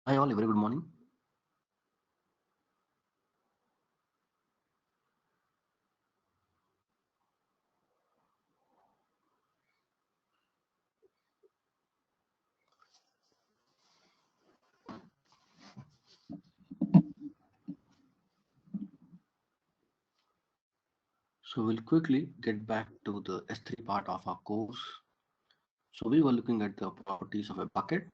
Hi all, a very good morning. So we'll quickly get back to the S3 part of our course. So we were looking at the properties of a bucket.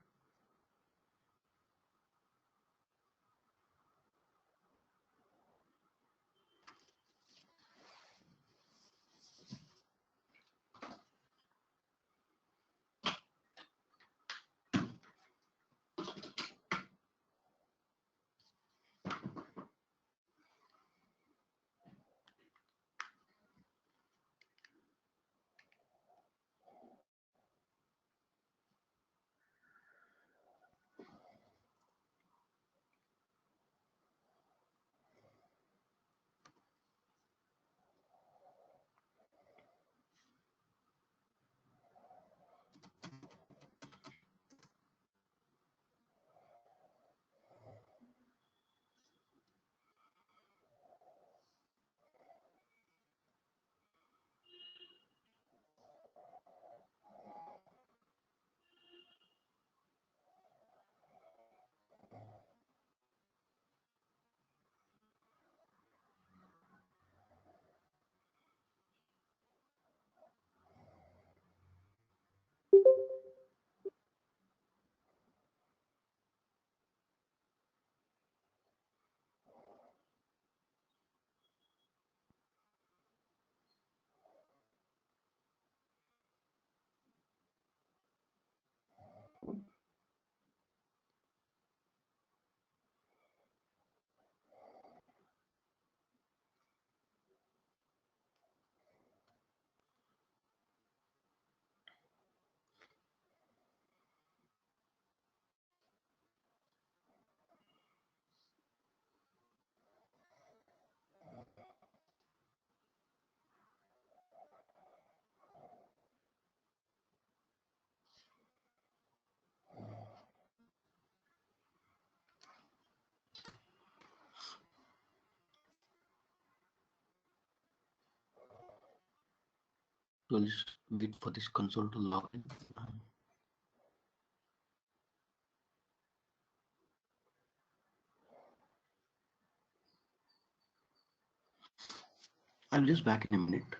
So let's wait for this console to log in. I'll be just back in a minute.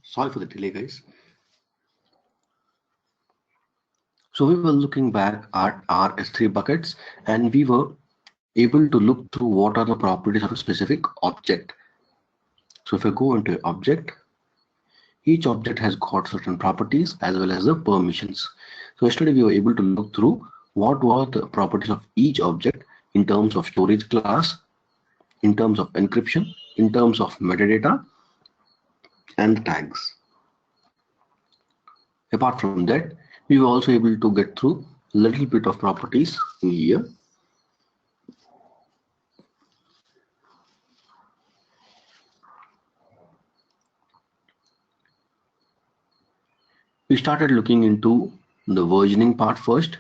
Sorry for the delay, guys. So we were looking back at our S3 buckets and we were able to look through what are the properties of a specific object. So if I go into object, each object has got certain properties as well as the permissions. So yesterday we were able to look through what were the properties of each object in terms of storage class, in terms of encryption, in terms of metadata and tags. Apart from that, we were also able to get through a little bit of properties in here. We started looking into the versioning part first,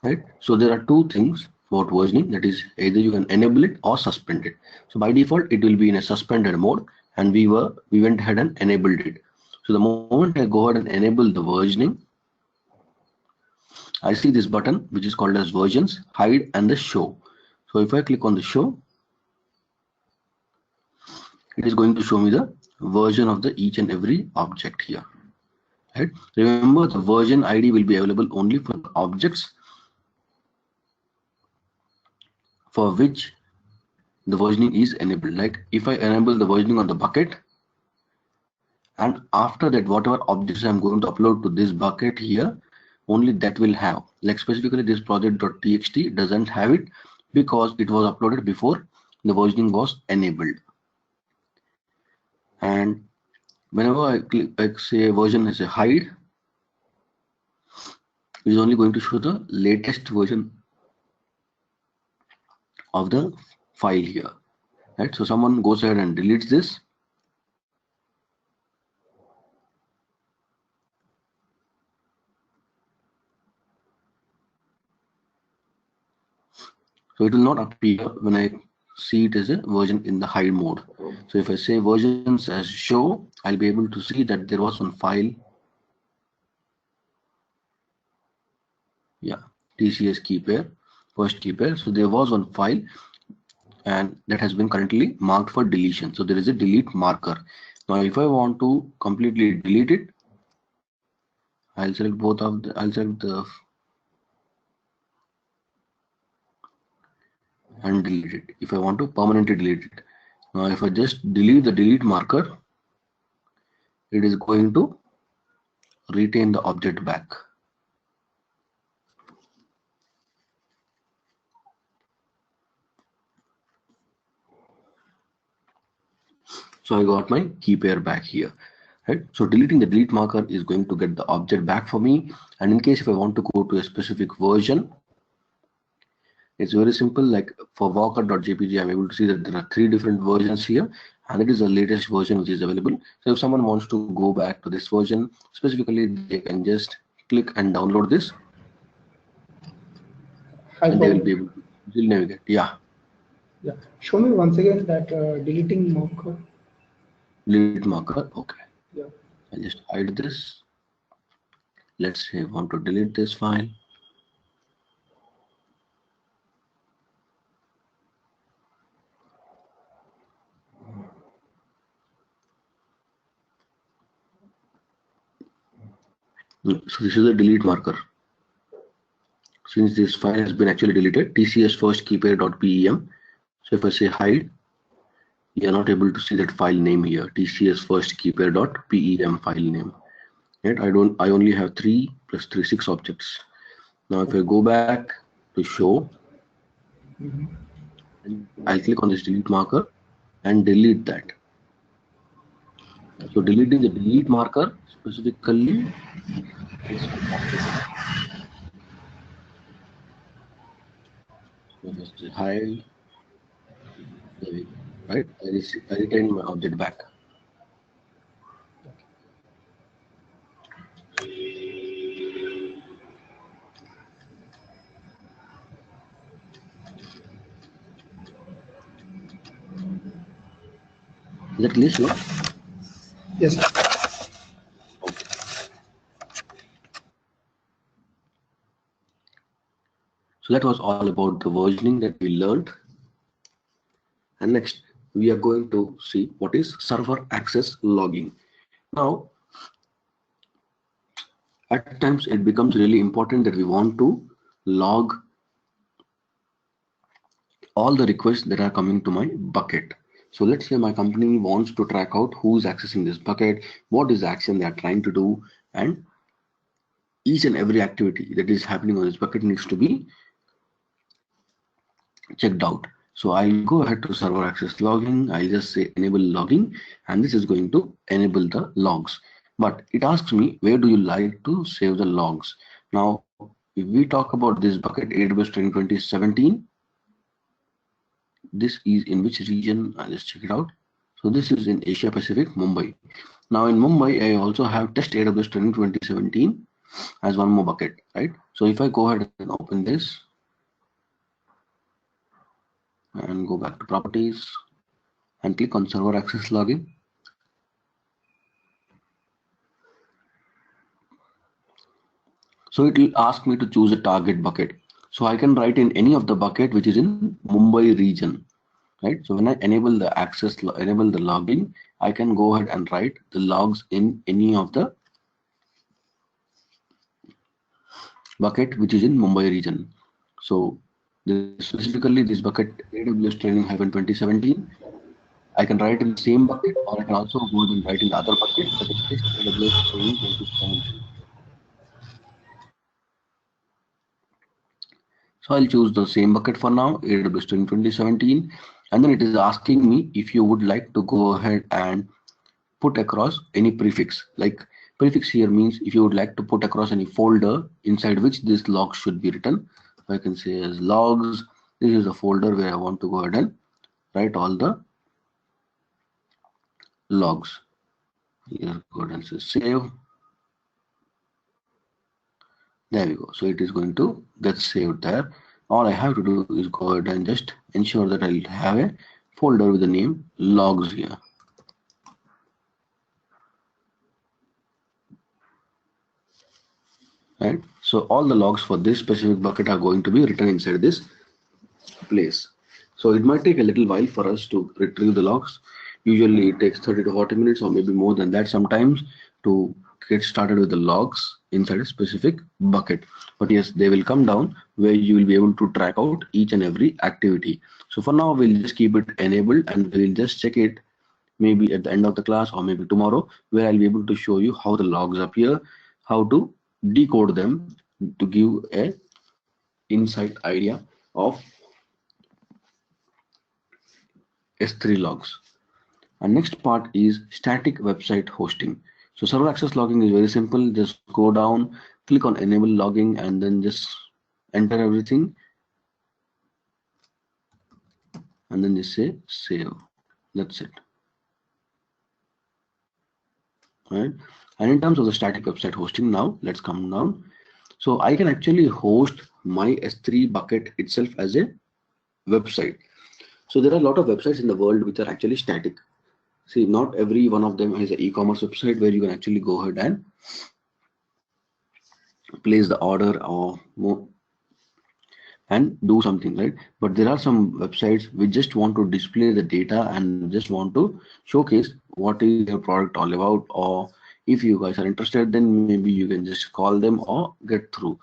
right? So there are two things about versioning, that is either you can enable it or suspend it. So by default it will be in a suspended mode, and we went ahead and enabled it. So the moment I go ahead and enable the versioning, I see this button which is called as versions, hide and the show. So if I click on the show, it is going to show me the version of the each and every object here, right? Remember, the version ID will be available only for the objects for which the versioning is enabled. Like if I enable the versioning on the bucket, and after that whatever objects I'm going to upload to this bucket here, only that will have, like specifically this project.txt doesn't have it because it was uploaded before the versioning was enabled. And whenever I click, like say version is a hide, it is only going to show the latest version of the file here, right? So someone goes ahead and deletes this, so it will not appear when I see it as a version in the hide mode. So if I say versions as show, I'll be able to see that there was one file, yeah, TCS key pair, first key pair. So there was one file and that has been currently marked for deletion. So there is a delete marker. Now if I want to completely delete it, I'll select both of the, I'll select the and delete it. If I want to permanently delete it, now if I just delete the delete marker, it is going to retain the object back. So I got my key pair back here, right? So deleting the delete marker is going to get the object back for me. And in case if I want to go to a specific version, it's very simple. Like for walker.jpg, I'm able to see that there are 3 different versions here, and it is the latest version which is available. So if someone wants to go back to this version, specifically, they can just click and download this, and they will be able to easily navigate. Yeah. Yeah. Show me once again that deleting marker. Delete marker. Okay. Yeah. I'll just hide this. Let's say I want to delete this file. So this is the delete marker. Since this file has been actually deleted, tcs first keypair.pem. So if I say hide, you are not able to see that file name here, tcs first keypair.pem file name. Right? I only have 3 plus 3, 6 objects. Now if I go back to show, and I'll click on this delete marker and delete that. So deleting the delete marker specifically is for object. So if I say hide, there we go. Right? I retain my object back. Is that clear, Shiva? Yes. Okay. So that was all about the versioning that we learned. And next, we are going to see what is server access logging. Now, At times it becomes really important that we want to log all the requests that are coming to my bucket. So let's say my company wants to track out who's accessing this bucket, what is the action they are trying to do, and each and every activity that is happening on this bucket needs to be checked out. So I'll go ahead to server access logging. I'll just say enable logging, and this is going to enable the logs. But it asks me, where do you like to save the logs? Now, if we talk about this bucket AWS 2017, this is in which region? I'll just check it out. So this is in Asia Pacific, Mumbai. Now in Mumbai, I also have test AWS 2017 as one more bucket, right? So if I go ahead and open this and go back to properties and click on server access login, so it will ask me to choose a target bucket. So I can write in any of the bucket which is in Mumbai region, right? So when I enable the access, enable the logging, I can go ahead and write the logs in any of the bucket which is in Mumbai region. So this specifically this bucket AWS training-2017, I can write in the same bucket, or I can also go ahead and write in the other bucket that is test AWS training 2017. So I'll choose the same bucket for now, AWS 2017, and then it is asking me if you would like to go ahead and put across any prefix. Like prefix here means if you would like to put across any folder inside which this log should be written. So I can say as logs, this is a folder where I want to go ahead and write all the logs. Here, go ahead and say save. There we go. So it is going to get saved there. All I have to do is go ahead and just ensure that I'll have a folder with the name logs here. Right. So all the logs for this specific bucket are going to be written inside this place. So it might take a little while for us to retrieve the logs. Usually it takes 30 to 40 minutes or maybe more than that sometimes to get started with the logs inside a specific bucket. But yes, they will come down where you will be able to track out each and every activity. So for now, we'll just keep it enabled and we'll just check it maybe at the end of the class or maybe tomorrow, where I'll be able to show you how the logs appear, how to decode them to give a insight idea of S3 logs. And next part is static website hosting. So server access logging is very simple. Just go down, click on enable logging, and then just enter everything, and then just say save. That's it. Right. And in terms of the static website hosting, now let's come down. So I can actually host my S3 bucket itself as a website. So there are a lot of websites in the world which are actually static. See, not every one of them is an e-commerce website where you can actually go ahead and place the order or and do something, right? But there are some websites which just want to display the data and just want to showcase what is your product all about, or if you guys are interested, then maybe you can just call them or get through.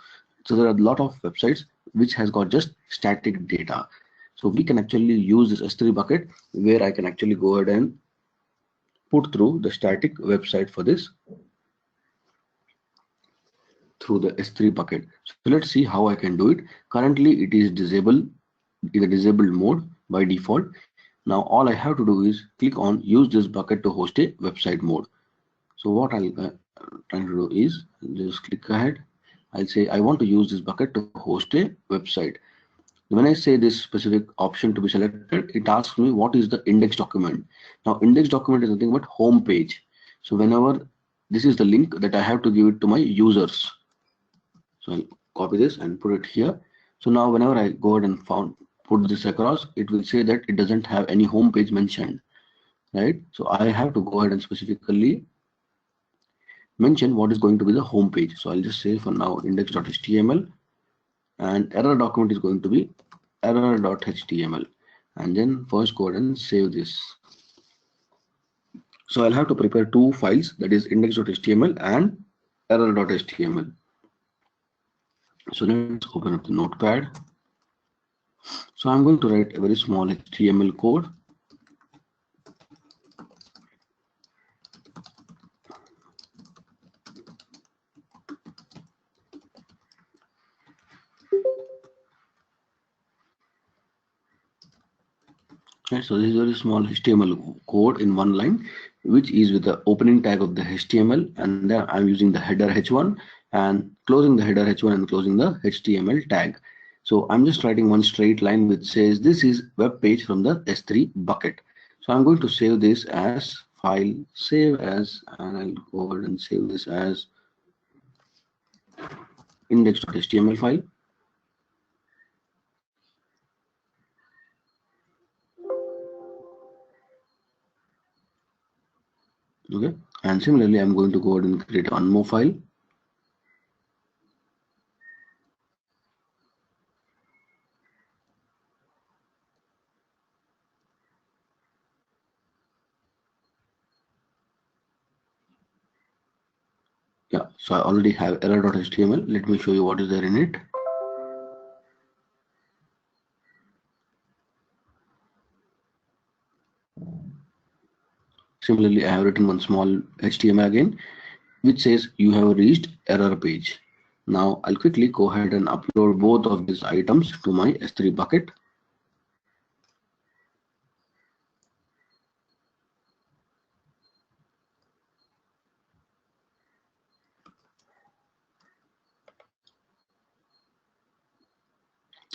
So there are a lot of websites which has got just static data. So we can actually use this S3 bucket where I can actually go ahead and put through the static website for this through the S3 bucket. So let's see how I can do it. Currently it is disabled in the disabled mode by default. Now all I have to do is click on use this bucket to host a website mode. So what I'll trying to do is just click ahead. I'll say I want to use this bucket to host a website. When I say this specific option to be selected, it asks me what is the index document. Now index document is nothing but home page. So whenever this is the link that I have to give it to my users. So I'll copy this and put it here. So now whenever I go ahead and put this across, it will say that it doesn't have any home page mentioned, right? So I have to go ahead and specifically mention what is going to be the home page. So I'll just say for now index.html, and error document is going to be error.html, and then first go ahead and save this. So I'll have to prepare two files, that is index.html and error.html. So let's open up the notepad. So I'm going to write a very small HTML code. Right, so this is a very small HTML code in one line, which is with the opening tag of the HTML, and then I'm using the header h1 and closing the header h1 and closing the HTML tag. So I'm just writing one straight line which says this is web page from the S3 bucket. So I'm going to save this as file, save as, and I'll go ahead and save this as index.html file. Okay, and similarly I'm going to go ahead and create one more file. Yeah, so I already have error.html. Let me show you what is there in it. Similarly, I have written one small HTML again, which says you have reached error page. Now I'll quickly go ahead and upload both of these items to my S3 bucket.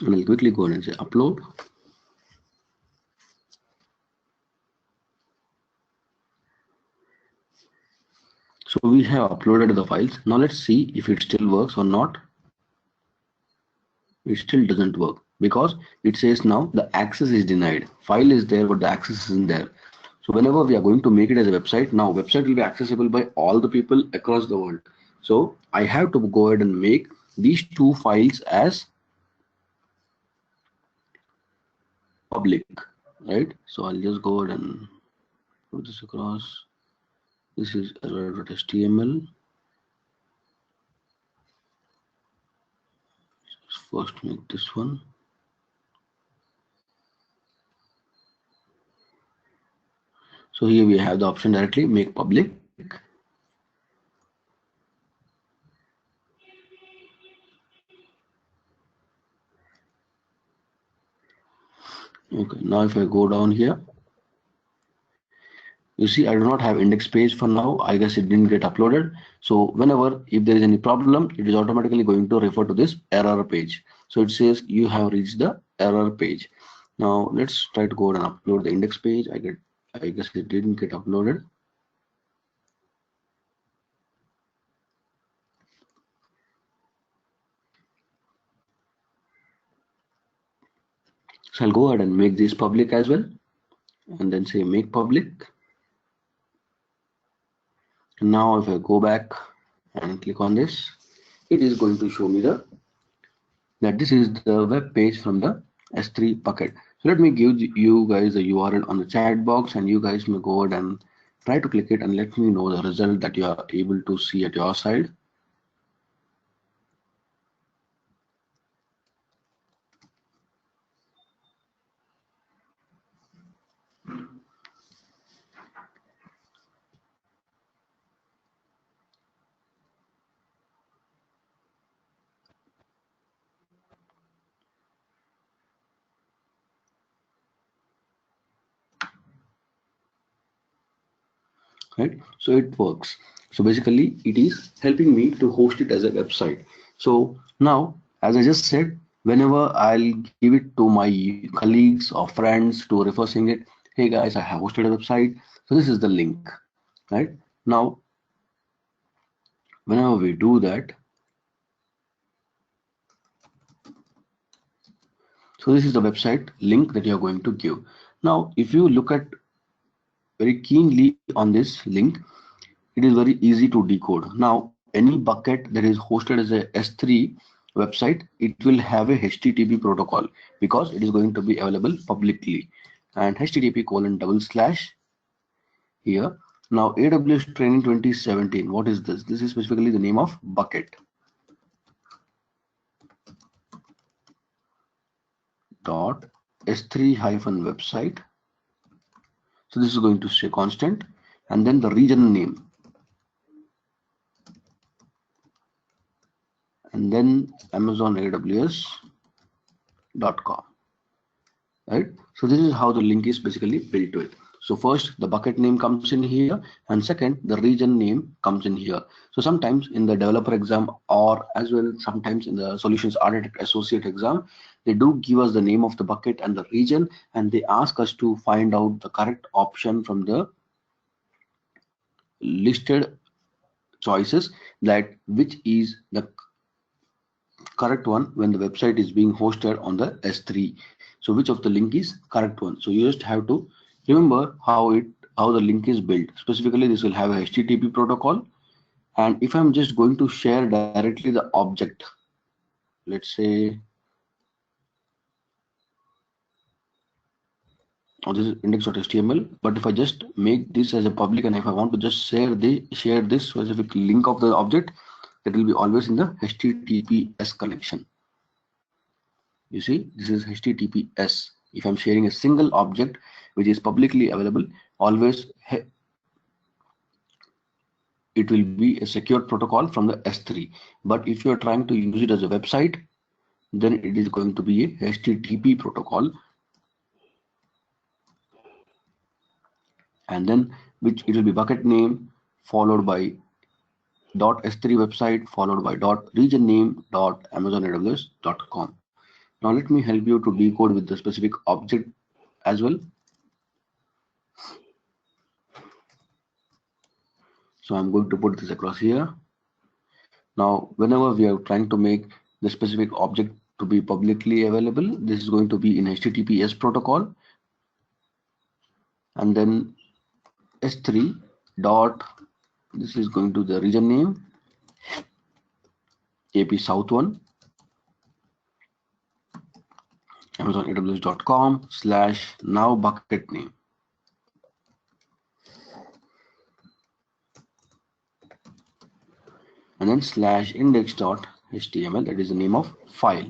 And I'll quickly go ahead and say upload. So we have uploaded the files. Now let's see if it still works or not. It still doesn't work because it says now the access is denied. File is there, but the access isn't there. So whenever we are going to make it as a website, now website will be accessible by all the people across the world. So I have to go ahead and make these two files as public, right? So I'll just go ahead and put this across. This is error.html. First make this one. So here we have the option directly make public. Okay, now if I go down here, you see I do not have index page for now. I guess it didn't get uploaded. So whenever if there is any problem, it is automatically going to refer to this error page. So it says you have reached the error page. Now let's try to go and upload the index page. I guess it didn't get uploaded. So I'll go ahead and make this public as well, and then say make public. And now if I go back and click on this, it is going to show me that this is the web page from the S3 bucket. So let me give you guys the URL on the chat box, and you guys may go ahead and try to click it and let me know the result that you are able to see at your side. Right, so it works. So basically it is helping me to host it as a website. So now, as I just said, whenever I'll give it to my colleagues or friends to refer saying it, hey guys, I have hosted a website, so this is the link. Right now, whenever we do that, so this is the website link that you're going to give. Now if you look at very keenly on this link, it is very easy to decode. Now any bucket that is hosted as a S3 website, it will have a HTTP protocol because it is going to be available publicly, and HTTP:// here. Now AWS training 2017, what is this? This is specifically the name of bucket dot s3 hyphen website. So this is going to stay constant, and then the region name, and then Amazon AWS.com. Right? So this is how the link is basically built to it. So first the bucket name comes in here, and second the region name comes in here. So sometimes in the developer exam, or as well sometimes in the solutions architect associate exam, they do give us the name of the bucket and the region, and they ask us to find out the correct option from the listed choices, that which is the correct one when the website is being hosted on the S3. So which of the link is correct one? So you just have to remember how the link is built. Specifically, this will have a HTTP protocol, and if I'm just going to share directly the object, let's say, oh, this is index.html, but if I just make this as a public, and if I want to just share this specific link of the object, that will be always in the HTTPS connection. You see, this is HTTPS. If I'm sharing a single object which is publicly available, always it will be a secure protocol from the S3. But if you're trying to use it as a website, then it is going to be a HTTP protocol, and then which it will be bucket name followed by .s3 website followed by .region name .amazonaws.com. Now let me help you to decode with the specific object as well. So I'm going to put this across here. Now whenever we are trying to make the specific object to be publicly available, this is going to be in HTTPS protocol, and then S3 dot, this is going to the region name AP South 1 AmazonAWS.com / now bucket name. And then / index.html, that is the name of file.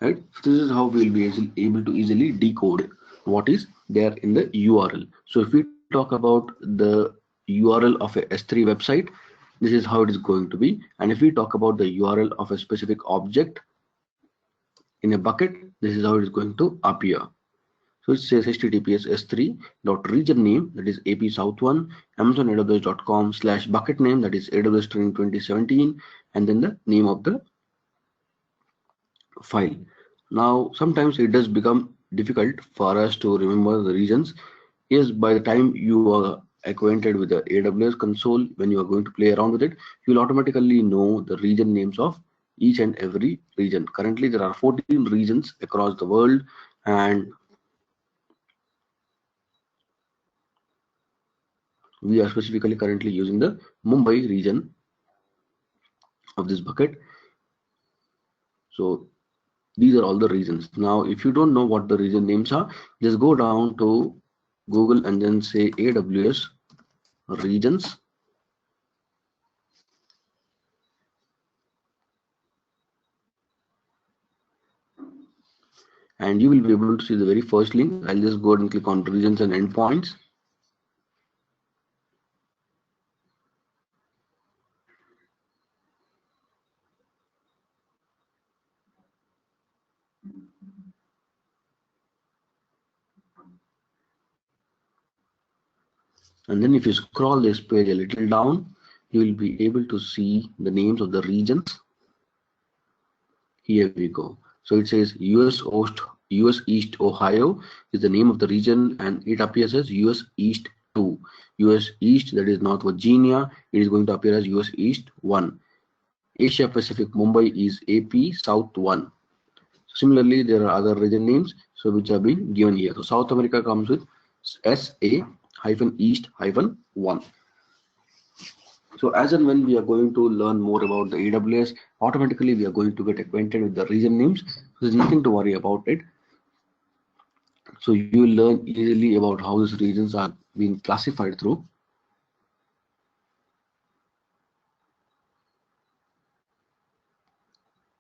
Right? So this is how we will be able to easily decode what is there in the URL. So if we talk about the URL of a S3 website, this is how it is going to be. And if we talk about the URL of a specific object in a bucket, this is how it is going to appear. So it says HTTPS S3 dot region name, that is AP South 1 AmazonAWS.com / bucket name, that is AWS Training 2017, and then the name of the file. Now sometimes it does become difficult for us to remember the regions. Yes, by the time you are acquainted with the AWS console, when you are going to play around with it, you will automatically know the region names of each and every region. Currently there are 14 regions across the world, and we are specifically currently using the Mumbai region of this bucket. So these are all the regions. Now if you don't know what the region names are, just go down to Google and then say AWS regions, and you will be able to see the very first link. I'll just go ahead and click on regions and endpoints. And then if you scroll this page a little down, you will be able to see the names of the regions. Here we go. So it says US East Ohio is the name of the region, and it appears as US East 2. US East, that is North Virginia, it is going to appear as US East 1. Asia Pacific Mumbai is AP South 1. Similarly, there are other region names so which are being given here. So South America comes with SA-East-1. So as and when we are going to learn more about the AWS, automatically we are going to get acquainted with the region names. There's nothing to worry about it. So you will learn easily about how these regions are being classified through.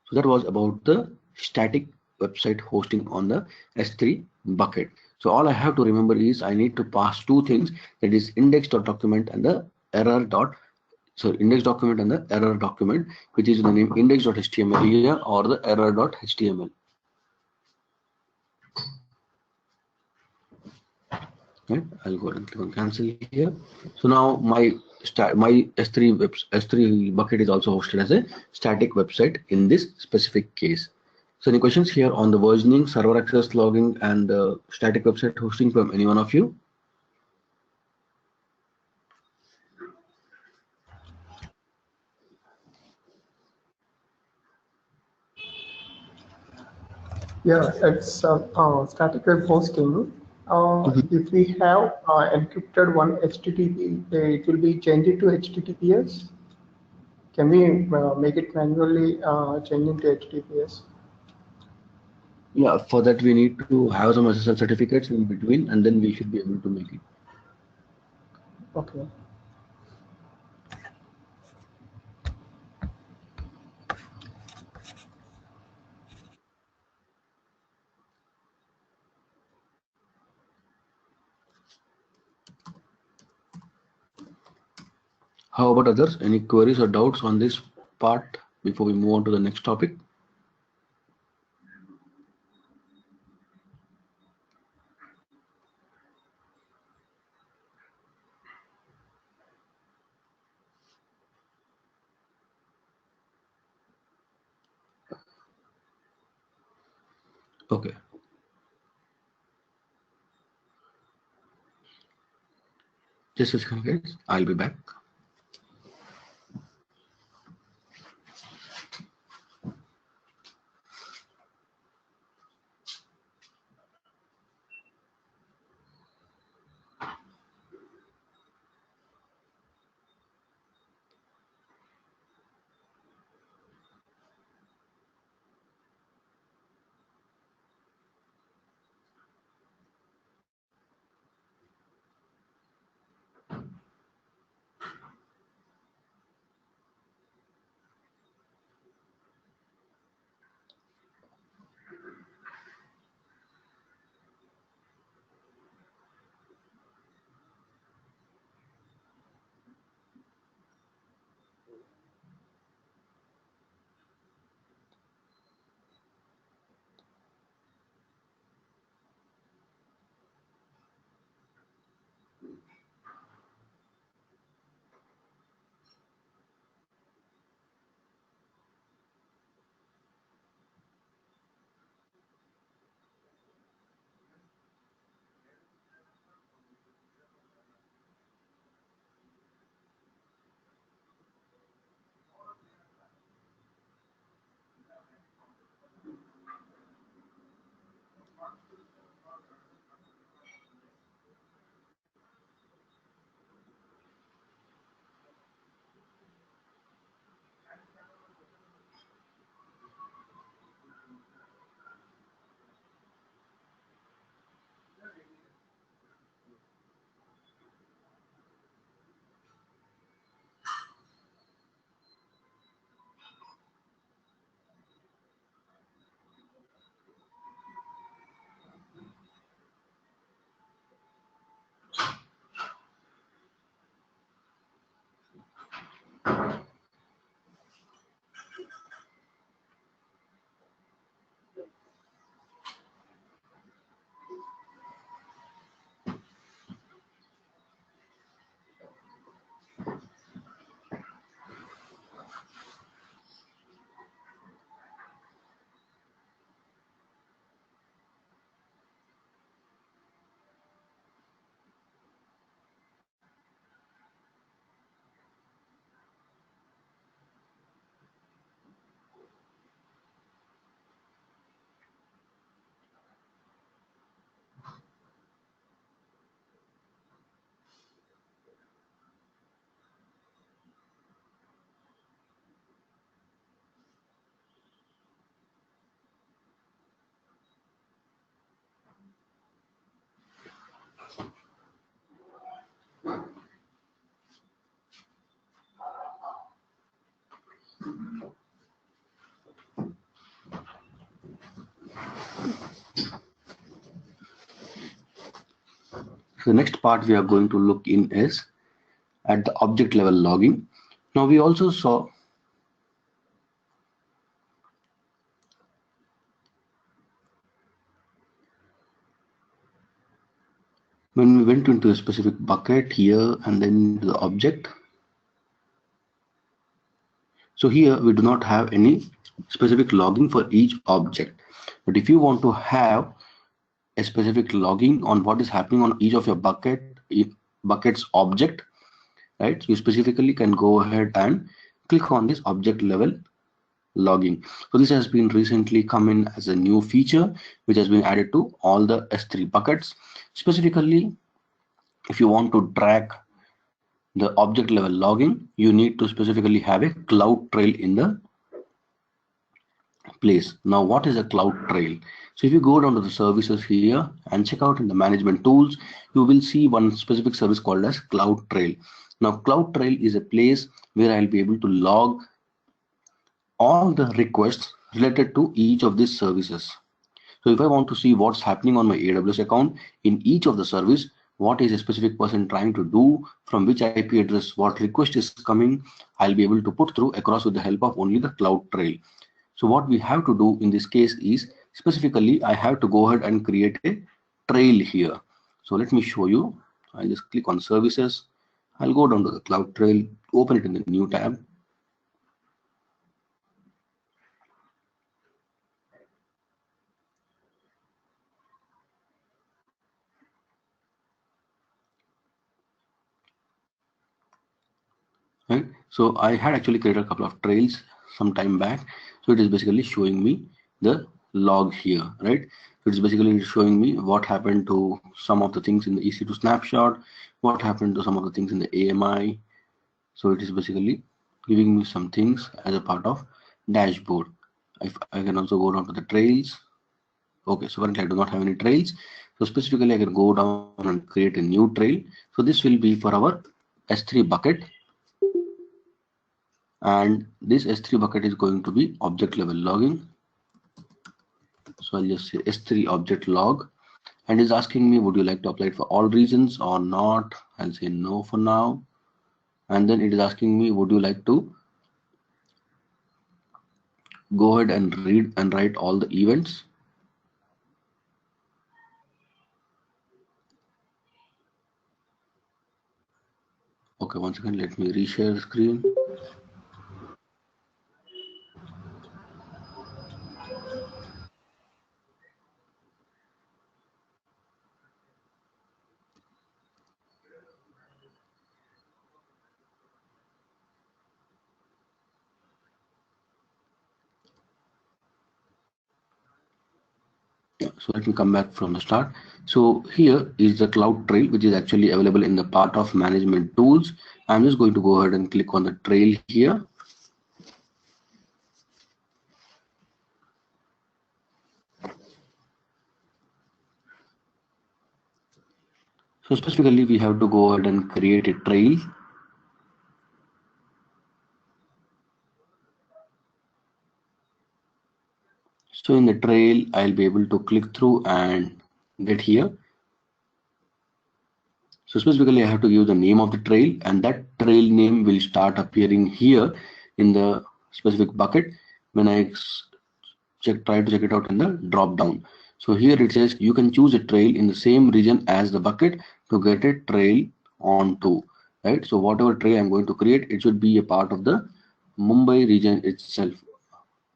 So that was about the static website hosting on the S3 bucket. So all I have to remember is I need to pass two things, that is index.document and the error dot, so index document and the error document, which is in the name index.html here or the error.html. Right? I'll go and click on cancel here. So now my S3 bucket is also hosted as a static website in this specific case. So any questions here on the versioning, server access logging, and static website hosting from any one of you? Yeah, it's static web hosting. Mhm. If we have encrypted one HTTP, it will be changed to HTTPS. Can we make it manually changing to HTTPS? Yeah, for that we need to have some SSL certificates in between, and then we should be able to make it. Okay. How about others? Any queries or doubts on this part before we move on to the next topic? Okay, just a second, guys. I'll be back. So the next part we are going to look in is at the object level logging. Now we also saw when we went into a specific bucket here and then into the object. So here we do not have any specific logging for each object. But if you want to have a specific logging on what is happening on each of your buckets object, right? You specifically can go ahead and click on this object level logging. So this has been recently come in as a new feature which has been added to all the S3 buckets. Specifically, if you want to track the object level logging, you need to specifically have a cloud trail in the place. Now what is a cloud trail? So if you go down to the services here and check out in the management tools, you will see one specific service called as cloud trail. Now cloud trail is a place where I'll be able to log all the requests related to each of these services. So if I want to see what's happening on my AWS account in each of the service, what is a specific person trying to do, from which IP address, what request is coming, I'll be able to put through across with the help of only the cloud trail. So what we have to do in this case is specifically I have to go ahead and create a trail here. So let me show you. I'll just click on services. I'll go down to the cloud trail, open it in the new tab. Right. So I had actually created a couple of trails some time back. So it is basically showing me the log here, right? So it's basically showing me what happened to some of the things in the EC2 snapshot, what happened to some of the things in the AMI. So it is basically giving me some things as a part of dashboard. If I can also go down to the trails. Okay, so currently I do not have any trails. So specifically I can go down and create a new trail. So this will be for our S3 bucket, and this S3 bucket is going to be object level logging. So I'll just say S3 object log, and is asking me, would you like to apply it for all regions or not? I'll say no for now. And then it is asking me, would you like to go ahead and read and write all the events? Okay, once again, let me reshare the screen. So let me come back from the start. So here is the cloud trail, which is actually available in the part of management tools. I'm just going to go ahead and click on the trail here. So specifically, we have to go ahead and create a trail. So in the trail, I'll be able to click through and get here. So specifically, I have to give the name of the trail, and that trail name will start appearing here in the specific bucket when I try to check it out in the drop down. So here it says you can choose a trail in the same region as the bucket to get a trail onto, right? So whatever trail I'm going to create, it should be a part of the Mumbai region itself,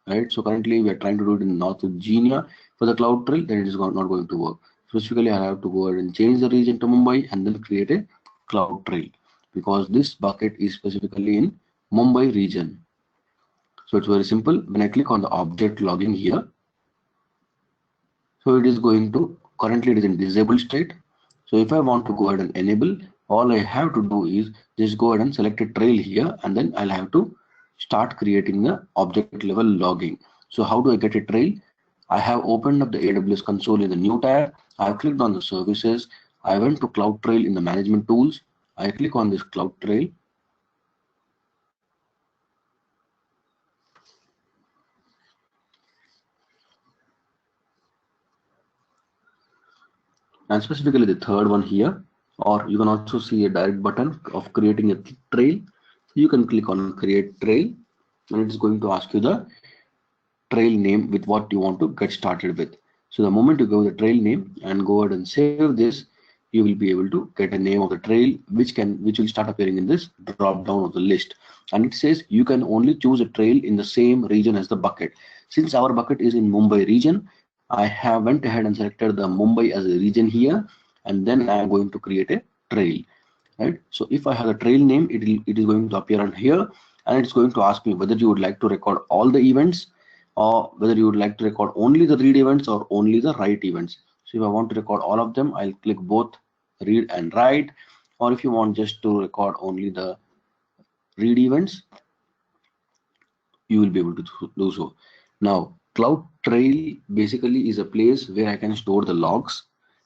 right? So currently we are trying to do it in North Virginia for the cloud trail, then it is not going to work. Specifically, I have to go ahead and change the region to Mumbai and then create a cloud trail, because this bucket is specifically in Mumbai region. So it's very simple. When I click on the object logging here, so it is going to, currently it is in disabled state. So if I want to go ahead and enable, all I have to do is just go ahead and select a trail here, and then I'll have to start creating the object level logging. So how do I get a trail? I have opened up the AWS console in the new tab. I have clicked on the services. I went to cloud trail in the management tools. I click on this cloud trail. and specifically the third one here, or you can also see a direct button of creating a trail. You can click on create trail, and it is going to ask you the trail name with what you want to get started with. So the moment you go the trail name and go ahead and save this, you will be able to get a name of the trail which will start appearing in this drop down of the list. And it says you can only choose a trail in the same region as the bucket. Since our bucket is in Mumbai region, I have went ahead and selected the Mumbai as a region here, and then I am going to create a trail. Right, so if I have the trail name, it is going to appear on here, and it's going to ask me whether you would like to record all the events, or whether you would like to record only the read events or only the write events. So if I want to record all of them, I'll click both read and write, or if you want just to record only the read events, you will be able to do so. Now, Cloud Trail basically is a place where I can store the logs.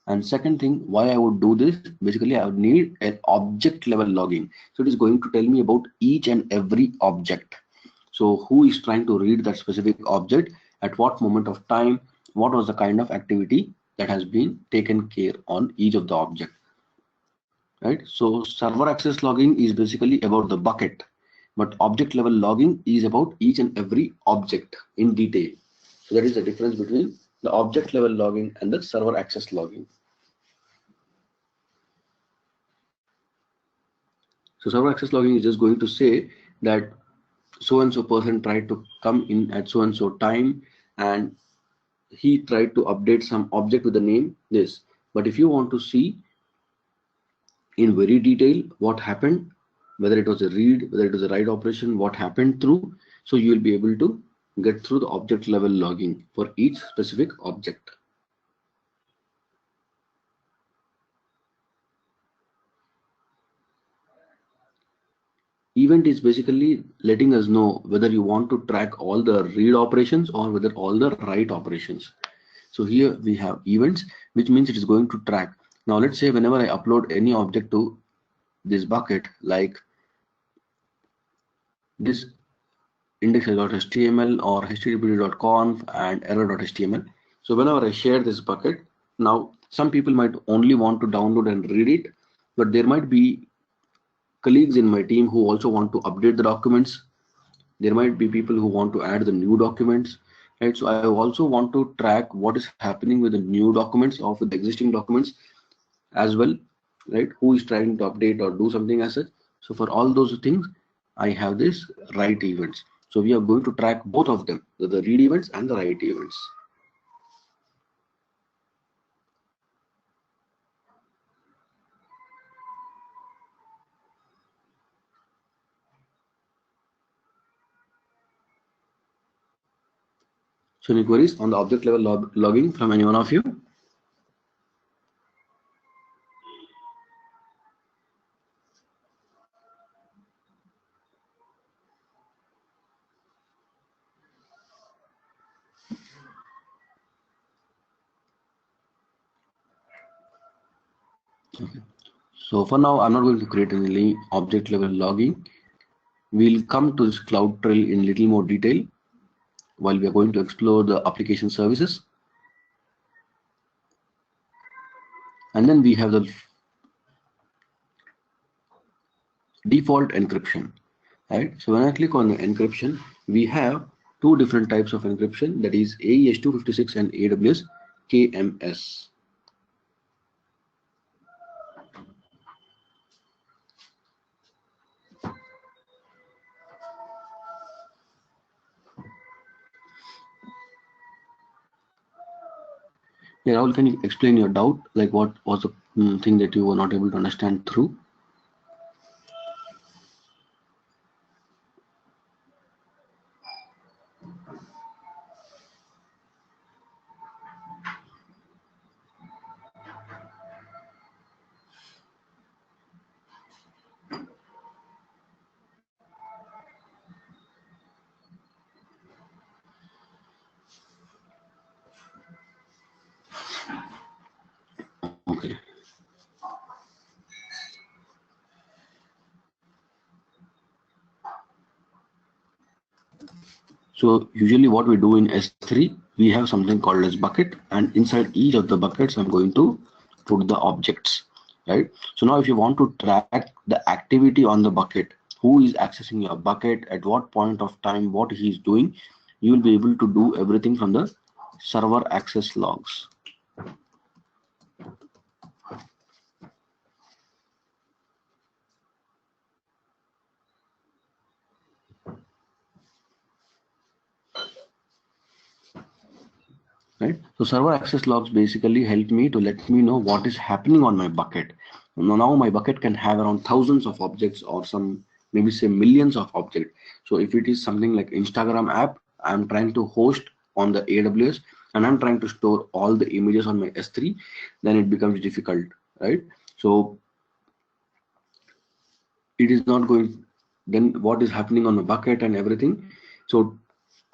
And second thing, why I would do this, basically I would need an object level logging. So it is going to tell me about each and every object. So who is trying to read that specific object, at what moment of time, what was the kind of activity that has been taken care on each of the object. Right, so server access logging is basically about the bucket, but object level logging is about each and every object in detail. So that is the difference between the object level logging and the server access logging. So server access logging is just going to say that so and so person tried to come in at so and so time, and he tried to update some object with the name this. But if you want to see in very detail what happened, whether it was a read, whether it was a write operation, what happened through, so you will be able to get through the object level logging for each specific object. Event is basically letting us know whether you want to track all the read operations or whether all the write operations. So here we have events, which means it is going to track. Now let's say whenever I upload any object to this bucket, like this index.html or http.conf and error.html. So whenever I share this bucket, now some people might only want to download and read it, but there might be colleagues in my team who also want to update the documents. There might be people who want to add the new documents, right? So I also want to track what is happening with the new documents or with the existing documents as well, right? Who is trying to update or do something as such. So for all those things, I have this write events. So we are going to track both of them, the read events and the write events. So any queries on the object level logging from any one of you? Okay. So for now, I'm not going to create any object level logging. We'll come to this cloud trail in little more detail while we are going to explore the application services. And then we have the default encryption, right? So when I click on the encryption, we have two different types of encryption, that is AES 256 and AWS KMS. Yeah, Rahul, can you explain your doubt? Like what was the thing that you were not able to understand through? Okay. So usually what we do in S3, we have something called as bucket, and inside each of the buckets, I'm going to put the objects, right? So now if you want to track the activity on the bucket, who is accessing your bucket at what point of time, what he is doing, you will be able to do everything from the server access logs. Right, so server access logs basically help me to let me know what is happening on my bucket. Now my bucket can have around thousands of objects, or some maybe say millions of objects. So if it is something like Instagram app, I'm trying to host on the AWS, and I'm trying to store all the images on my S3, then it becomes difficult, right? So it is not going, then what is happening on my bucket and everything. So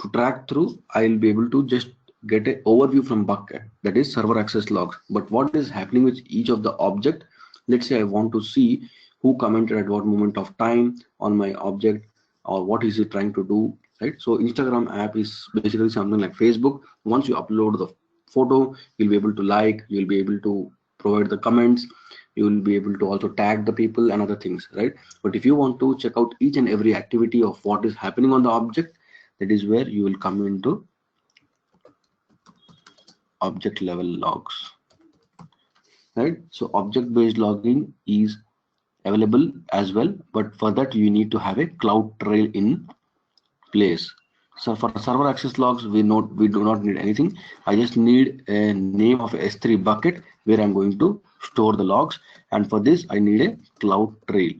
to track through, I'll be able to just get an overview from bucket, that is server access logs. But what is happening with each of the object, let's say I want to see who commented at what moment of time on my object, or what is it trying to do, right? So Instagram app is basically something like Facebook. Once you upload the photo, you'll be able to like, you'll be able to provide the comments, you will be able to also tag the people and other things, right? But if you want to check out each and every activity of what is happening on the object, that is where you will come into object level logs, right? So object based logging is available as well, but for that you need to have a cloud trail in place. So for server access logs, we do not need anything. I just need a name of S3 bucket where I'm going to store the logs, and for this I need a cloud trail.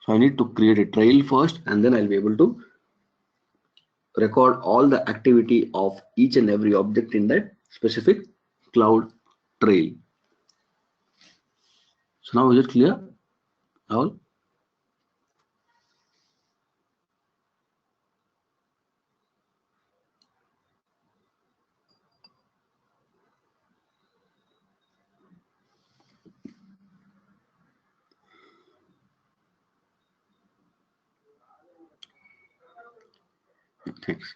So I need to create a trail first, and then I'll be able to record all the activity of each and every object in that specific cloud trail. So now is it clear, Rahul? Thanks.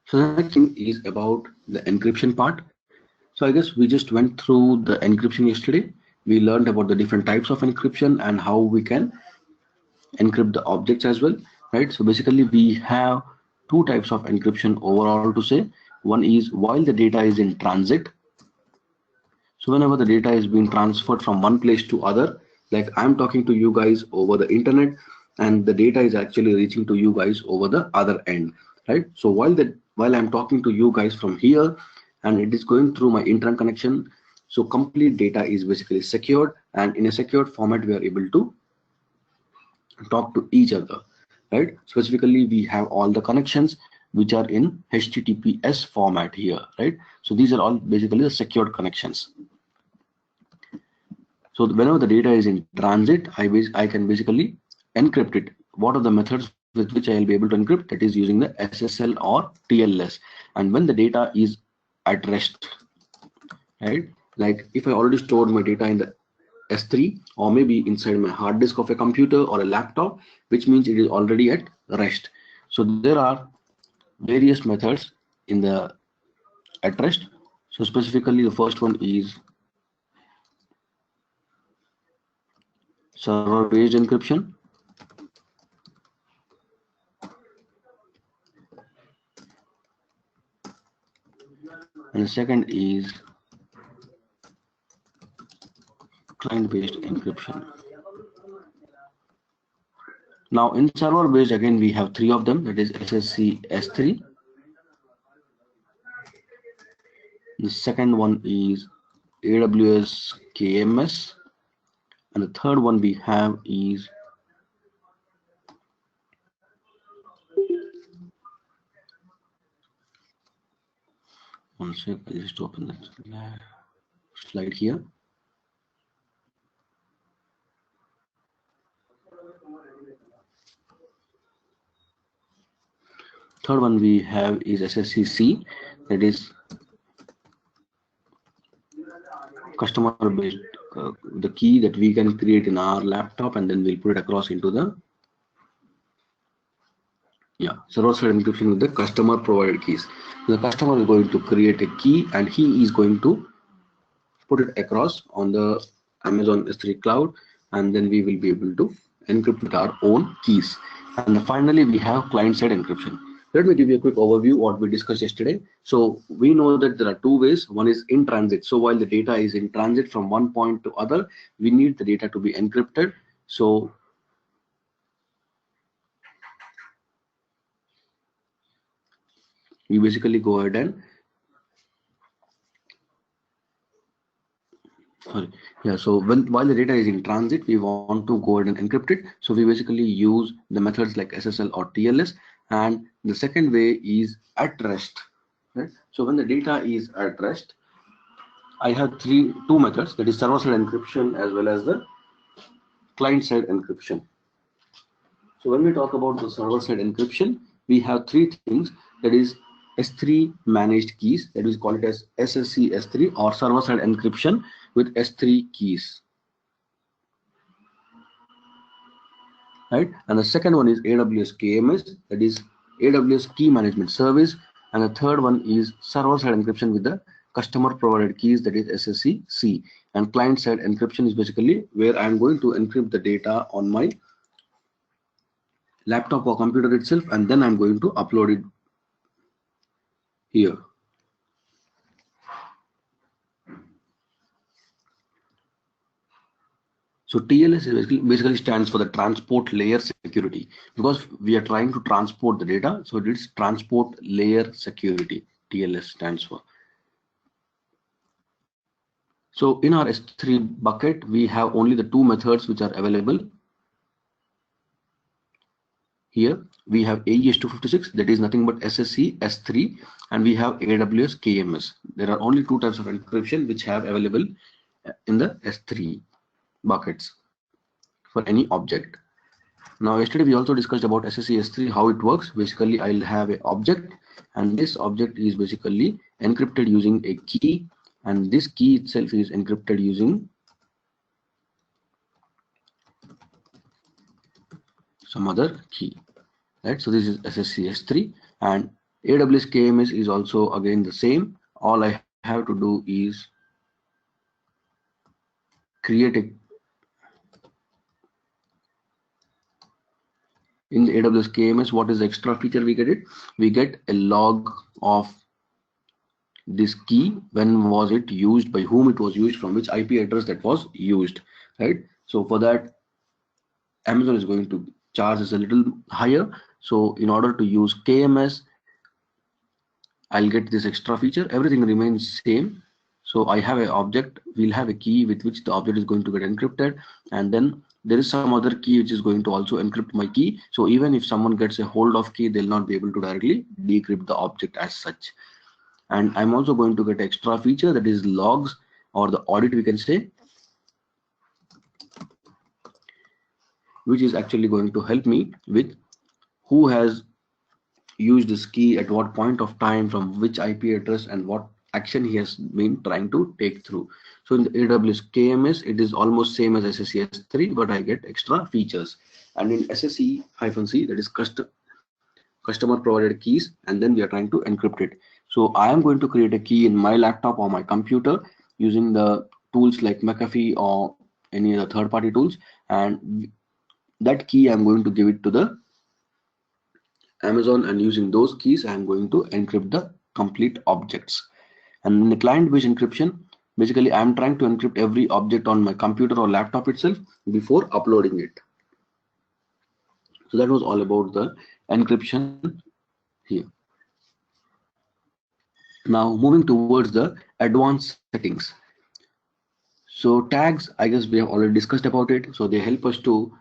So the next thing is about the encryption part. So I guess we just went through the encryption yesterday. We learned about the different types of encryption and how we can encrypt the objects as well, right? So basically we have two types of encryption overall to say. One is while the data is in transit. So whenever the data is being transferred from one place to other, like I'm talking to you guys over the internet, and the data is actually reaching to you guys over the other end, right? So while I'm talking to you guys from here, and it is going through my internet connection, so complete data is basically secured, and in a secured format we are able to talk to each other, right? Specifically, we have all the connections which are in HTTPS format here, right? So these are all basically the secured connections. So whenever the data is in transit, I can basically encrypt it. What are the methods with which I will be able to encrypt? That is using the SSL or TLS. And when the data is at rest, right? Like if I already stored my data in the S3, or maybe inside my hard disk of a computer or a laptop, which means it is already at rest. So there are various methods in the at rest. So specifically, the first one is server-based encryption, and the second is client-based encryption. Now in server-based, again we have three of them. That is SSC S3. The second one is AWS KMS, and the third one we have is one sec. I just open that slide here. Third one we have is SSCC, that is customer based the key that we can create in our laptop, and then we'll put it across into the server-side encryption with the customer provided keys. The customer is going to create a key, and he is going to put it across on the Amazon S3 cloud, and then we will be able to encrypt with our own keys. And finally, we have client-side encryption. Let me give you a quick overview what we discussed yesterday. So we know that there are two ways. One is in transit. So while the data is in transit from one point to other, we need the data to be encrypted. So we basically go ahead and so while the data is in transit, we want to go ahead and encrypt it. So we basically use the methods like SSL or TLS. And the second way is at rest. Right? So when the data is at rest, I have two methods, that is server-side encryption as well as the client-side encryption. So when we talk about the server-side encryption, we have three things, that is S3 managed keys, that is called it as SSC S3, or server-side encryption with S3 keys. Right? And the second one is AWS KMS, that is AWS Key Management Service, and the third one is server-side encryption with the customer provided keys, that is SSC. And client-side encryption is basically where I'm going to encrypt the data on my laptop or computer itself, and then I'm going to upload it here. So TLS is basically stands for the transport layer security, because we are trying to transport the data. So it's transport layer security, TLS stands for. So in our S3 bucket, we have only the two methods which are available. Here we have AES-256, that is nothing but SSC S3, and we have AWS KMS. There are only two types of encryption which have available in the S3 buckets for any object. Now yesterday we also discussed about SSC S3, how it works. Basically I'll have an object, and this object is basically encrypted using a key, and this key itself is encrypted using some other key. Right, so this is SSC S3, and AWS KMS is also again the same. All I have to do is create a, in the AWS KMS, what is the extra feature we get it? We get a log of this key, when was it used, by whom it was used, from which IP address that was used, right? So for that, Amazon is going to charge us a little higher. So in order to use KMS, I'll get this extra feature. Everything remains same. So I have an object, we'll have a key with which the object is going to get encrypted, and then there is some other key which is going to also encrypt my key. So even if someone gets a hold of key, they'll not be able to directly decrypt the object as such. And I'm also going to get extra feature, that is logs, or the audit we can say, which is actually going to help me with who has used this key at what point of time, from which IP address, and what action he has been trying to take through. So in the AWS KMS, it is almost same as SSCS3, but I get extra features. And in SSC-C, that is customer provided keys, and then we are trying to encrypt it. So I am going to create a key in my laptop or my computer using the tools like McAfee or any other third-party tools, and that key I'm going to give it to the Amazon, and using those keys I'm going to encrypt the complete objects. And in the client-based encryption, basically I'm trying to encrypt every object on my computer or laptop itself before uploading it. So that was all about the encryption here. Now moving towards the advanced settings. So tags, I guess we have already discussed about it. So they help us to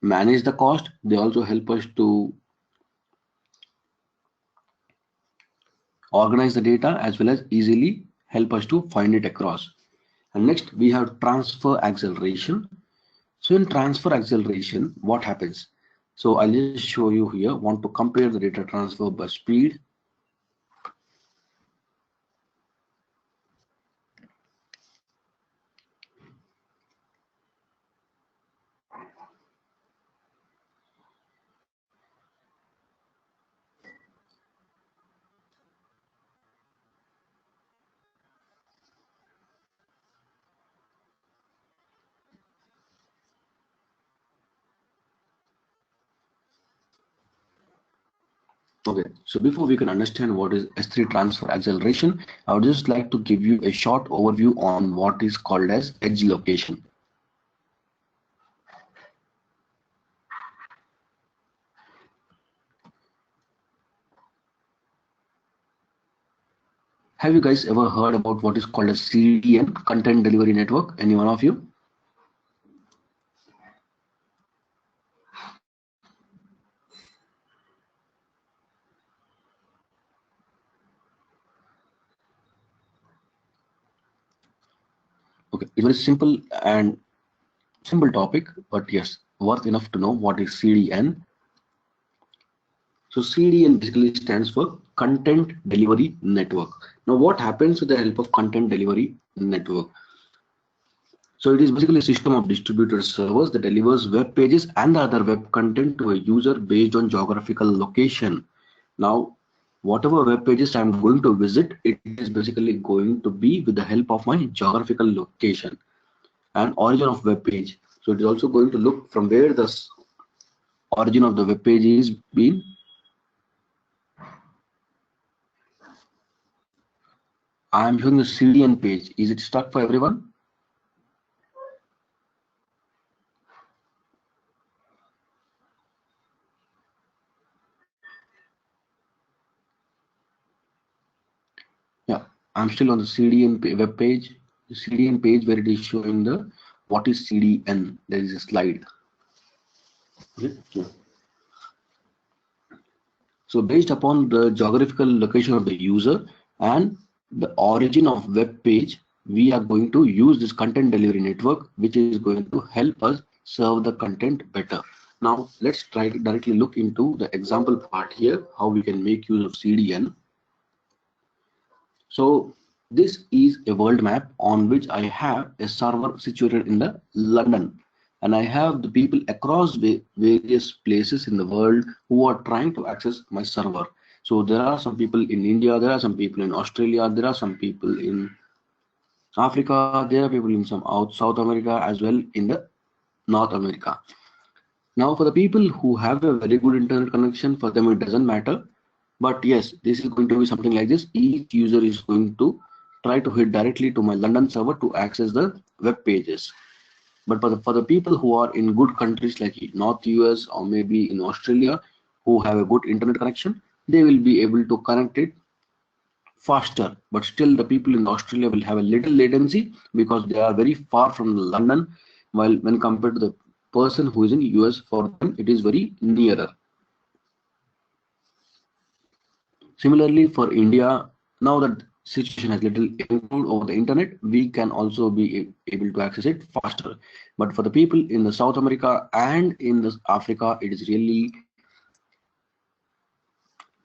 manage the cost. They also help us to organize the data, as well as easily help us to find it across. And next we have transfer acceleration. So in transfer acceleration, what happens? So I'll just show you here. Want to compare the data transfer by speed. Okay, so before we can understand what is S3 transfer acceleration, I would just like to give you a short overview on what is called as edge location. Have you guys ever heard about what is called as CDN, Content Delivery Network? Any one of you? Okay, it's very simple topic, but yes, worth enough to know what is CDN. So CDN basically stands for Content Delivery Network. Now what happens with the help of Content Delivery Network? So it is basically a system of distributed servers that delivers web pages and other web content to a user based on geographical location. Now, whatever web pages I'm going to visit, it is basically going to be with the help of my geographical location and origin of web page. So it is also going to look from where the origin of the web page is being. I am showing the CDN page. Is it stuck for everyone? Yeah, I'm still on the CDN web page. The CDN page where it is showing the what is CDN. There is a slide. Okay. So based upon the geographical location of the user and the origin of web page, we are going to use this content delivery network, which is going to help us serve the content better. Now let's try to directly look into the example part here, how we can make use of CDN. So this is a world map on which I have a server situated in the London, and I have the people across various places in the world who are trying to access my server. So there are some people in India, there are some people in Australia, there are some people in Africa, there are people in some South America as well in the North America. Now for the people who have a very good internet connection, for them it doesn't matter. But yes, this is going to be something like this. Each user is going to try to hit directly to my London server to access the web pages. But for the people who are in good countries like North US or maybe in Australia who have a good internet connection, they will be able to connect it faster. But still the people in Australia will have a little latency because they are very far from London, while when compared to the person who is in US, for them it is very nearer. Similarly, for India, now that situation has little improved over the internet, we can also be able to access it faster. But for the people in the South America and in the Africa, it is really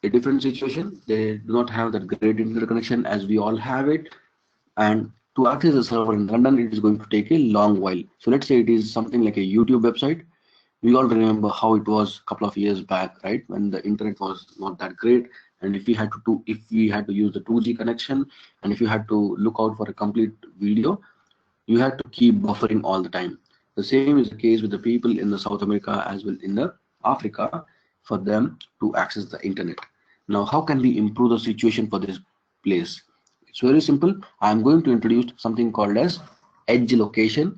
a different situation. They do not have that great internet connection as we all have it. And to access the server in London, it is going to take a long while. So let's say it is something like a YouTube website. We all remember how it was a couple of years back, right, when the internet was not that great, and if we had to use the 2G connection, and if you had to look out for a complete video, you had to keep buffering all the time. The same is the case with the people in the South America as well in the Africa, for them to access the internet. Now how can we improve the situation for this place? It's very simple. I'm going to introduce something called as edge location,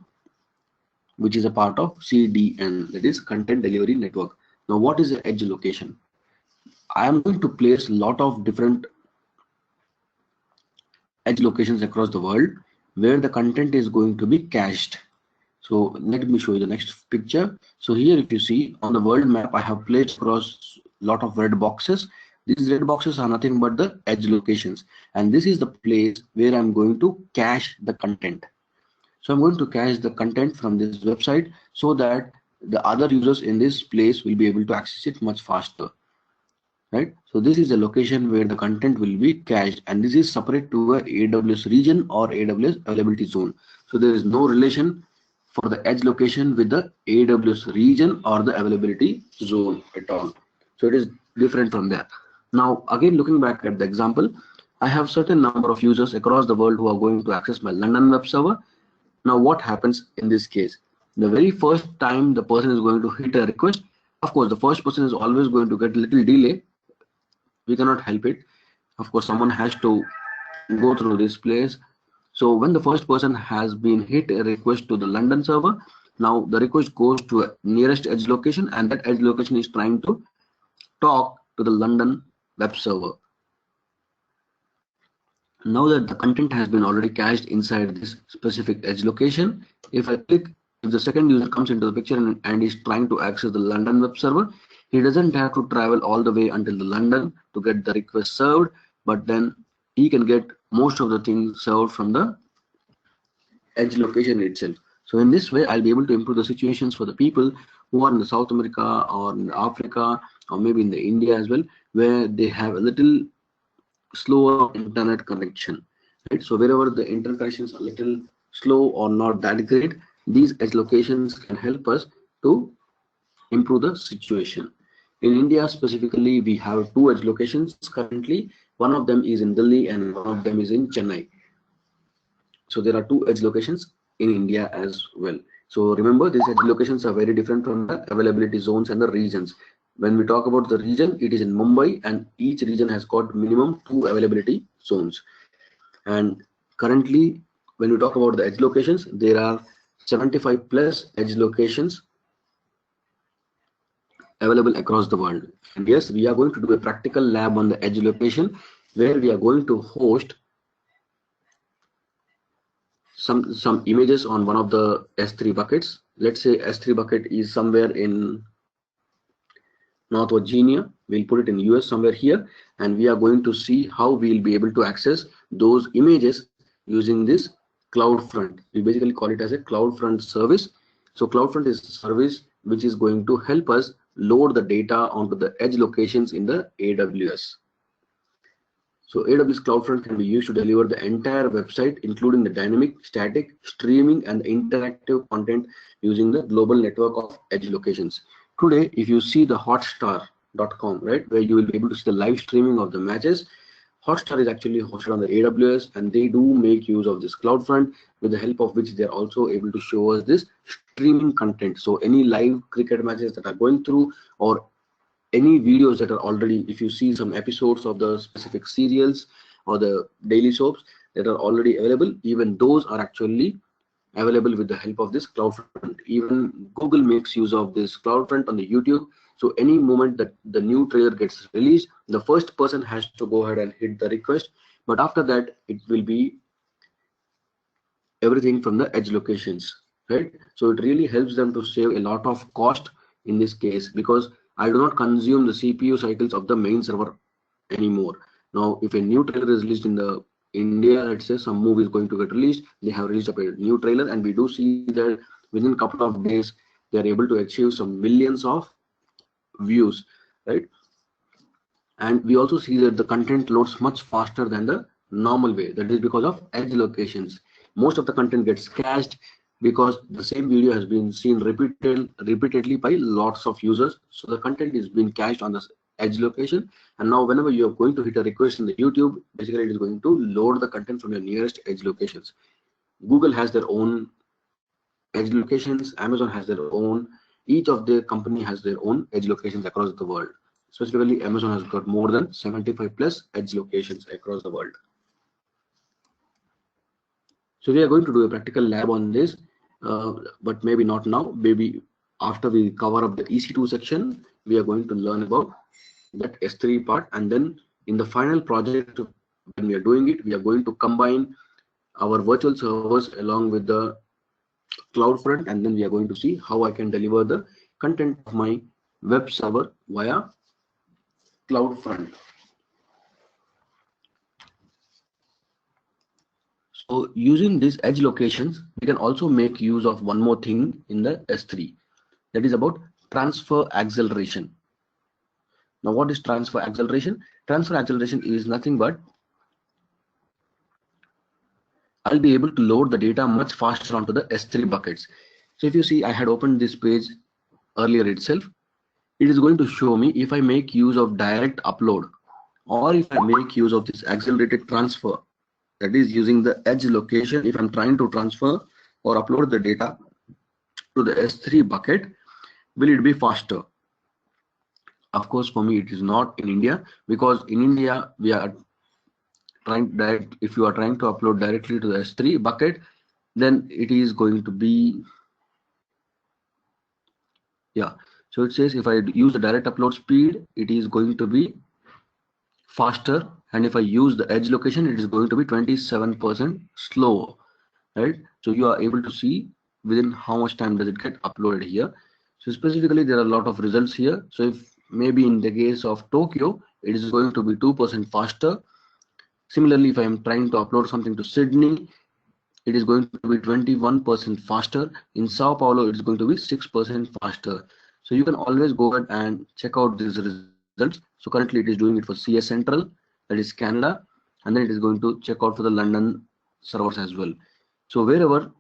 which is a part of CDN, that is Content Delivery Network. Now, what is the edge location? I am going to place a lot of different edge locations across the world where the content is going to be cached. So let me show you the next picture. So here, if you see on the world map, I have placed across a lot of red boxes. These red boxes are nothing but the edge locations, and this is the place where I'm going to cache the content. So I'm going to cache the content from this website so that the other users in this place will be able to access it much faster, right? So this is the location where the content will be cached, and this is separate to a AWS region or AWS availability zone. So there is no relation for the edge location with the AWS region or the availability zone at all. So it is different from there. Now again, looking back at the example, I have certain number of users across the world who are going to access my London web server. Now what happens in this case? The very first time the person is going to hit a request, of course the first person is always going to get a little delay, we cannot help it. Of course, someone has to go through this place. So when the first person has been hit a request to the London server, now the request goes to a nearest edge location, and that edge location is trying to talk to the London web server. Now that the content has been already cached inside this specific edge location, if I click, if the second user comes into the picture and is trying to access the London web server, he doesn't have to travel all the way until the London to get the request served, but then he can get most of the things served from the edge location itself. So in this way, I'll be able to improve the situations for the people who are in the South America or in Africa or maybe in the India as well, where they have a little slower internet connection, right? So wherever the internet connections are a little slow or not that great, these edge locations can help us to improve the situation. In India specifically, we have two edge locations currently. One of them is in Delhi and one of them is in Chennai. So there are two edge locations in India as well. So remember, these edge locations are very different from the availability zones and the regions. When we talk about the region, it is in Mumbai, and each region has got minimum 2 availability zones. And currently, when we talk about the edge locations, there are 75 plus edge locations available across the world. And yes, we are going to do a practical lab on the edge location, where we are going to host some images on one of the S3 buckets. Let's say S3 bucket is somewhere in North Virginia. We'll put it in US somewhere here, and we are going to see how we'll be able to access those images using this CloudFront. We basically call it as a CloudFront service. So CloudFront is a service which is going to help us load the data onto the edge locations in the AWS. So AWS CloudFront can be used to deliver the entire website, including the dynamic, static, streaming, and the interactive content using the global network of edge locations. Today, if you see the hotstar.com, right, where you will be able to see the live streaming of the matches, Hotstar is actually hosted on the AWS, and they do make use of this CloudFront, with the help of which they're also able to show us this streaming content. So any live cricket matches that are going through, or any videos that are already, if you see some episodes of the specific serials or the daily soaps that are already available, even those are actually available with the help of this CloudFront. Even Google makes use of this CloudFront on the YouTube. So any moment that the new trailer gets released, the first person has to go ahead and hit the request, but after that it will be everything from the edge locations, right? So it really helps them to save a lot of cost in this case, because I do not consume the CPU cycles of the main server anymore. Now, if a new trailer is released in the India, let's say some movie is going to get released, they have released up a new trailer, and we do see that within a couple of days they are able to achieve some millions of views, right? And we also see that the content loads much faster than the normal way. That is because of edge locations. Most of the content gets cached because the same video has been seen repeatedly by lots of users. So the content is being cached on the edge location, and now whenever you are going to hit a request in the YouTube, basically it is going to load the content from your nearest edge locations. Google has their own edge locations, Amazon has their own, each of the company has their own edge locations across the world. Specifically, Amazon has got more than 75 plus edge locations across the world. So we are going to do a practical lab on this, but maybe not now, maybe after we cover up the EC2 section, we are going to learn about that S3 part, and then in the final project, when we are doing it, we are going to combine our virtual servers along with the CloudFront, and then we are going to see how I can deliver the content of my web server via CloudFront. So using these edge locations, we can also make use of one more thing in the S3, that is about transfer acceleration. Now, what is transfer acceleration? Transfer acceleration is nothing but I'll be able to load the data much faster onto the S3 buckets. So if you see, I had opened this page earlier itself. It is going to show me if I make use of direct upload, or if I make use of this accelerated transfer, that is using the edge location. If I'm trying to transfer or upload the data to the S3 bucket, will it be faster? Of course, for me, it is not in India, because in India, we are if you are trying to upload directly to the S3 bucket, then it is going to be, yeah. So it says if I use the direct upload speed, it is going to be faster. And if I use the edge location, it is going to be 27% slow, right? So you are able to see within how much time does it get uploaded here. So specifically, there are a lot of results here. So if maybe in the case of Tokyo, it is going to be 2% faster. Similarly, if I am trying to upload something to Sydney, it is going to be 21% faster. In Sao Paulo, it is going to be 6% faster. So you can always go ahead and check out these results. So currently it is doing it for CS Central, that is Canada, and then it is going to check out for the London servers as well. So wherever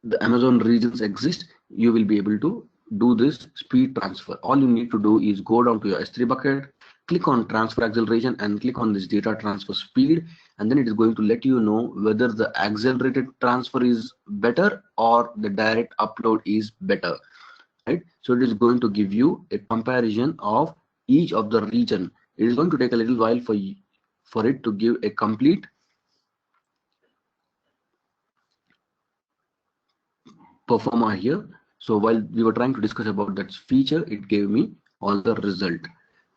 the Amazon regions exist, you will be able to do this speed transfer. All you need to do is go down to your S3 bucket, click on transfer acceleration and click on this data transfer speed, and then it is going to let you know whether the accelerated transfer is better or the direct upload is better, right? So it is going to give you a comparison of each of the region. It is going to take a little while for it to give a complete performer here. So while we were trying to discuss about that feature, it gave me all the result,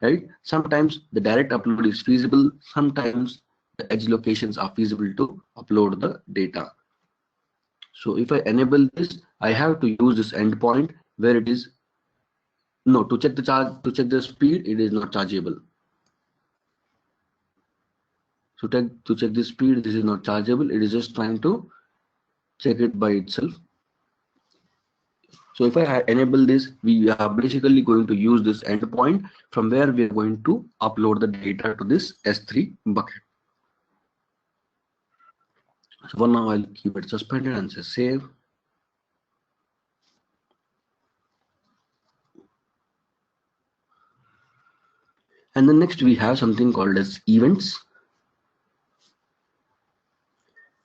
right? Sometimes the direct upload is feasible, sometimes the edge locations are feasible to upload the data. So if I enable this, I have to use this endpoint where it is, no, to check the charge, to check the speed, it is not chargeable. So to check the speed, this is not chargeable, it is just trying to check it by itself. So if I enable this, we are basically going to use this endpoint from where we are going to upload the data to this S3 bucket. So for now, I'll keep it suspended and say save. And then next we have something called as events.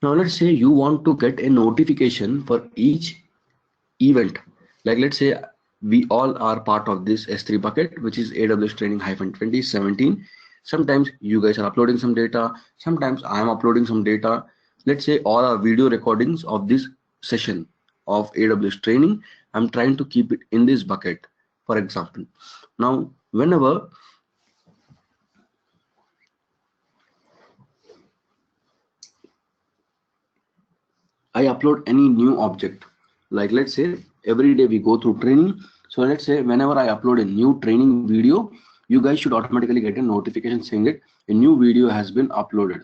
Now let's say you want to get a notification for each event. Like let's say we all are part of this S3 bucket, which is AWS training-2017. Sometimes you guys are uploading some data, sometimes I am uploading some data. Let's say all our video recordings of this session of AWS training, I'm trying to keep it in this bucket, for example. Now whenever I upload any new object, like let's say every day we go through training. So let's say whenever I upload a new training video, you guys should automatically get a notification saying that a new video has been uploaded,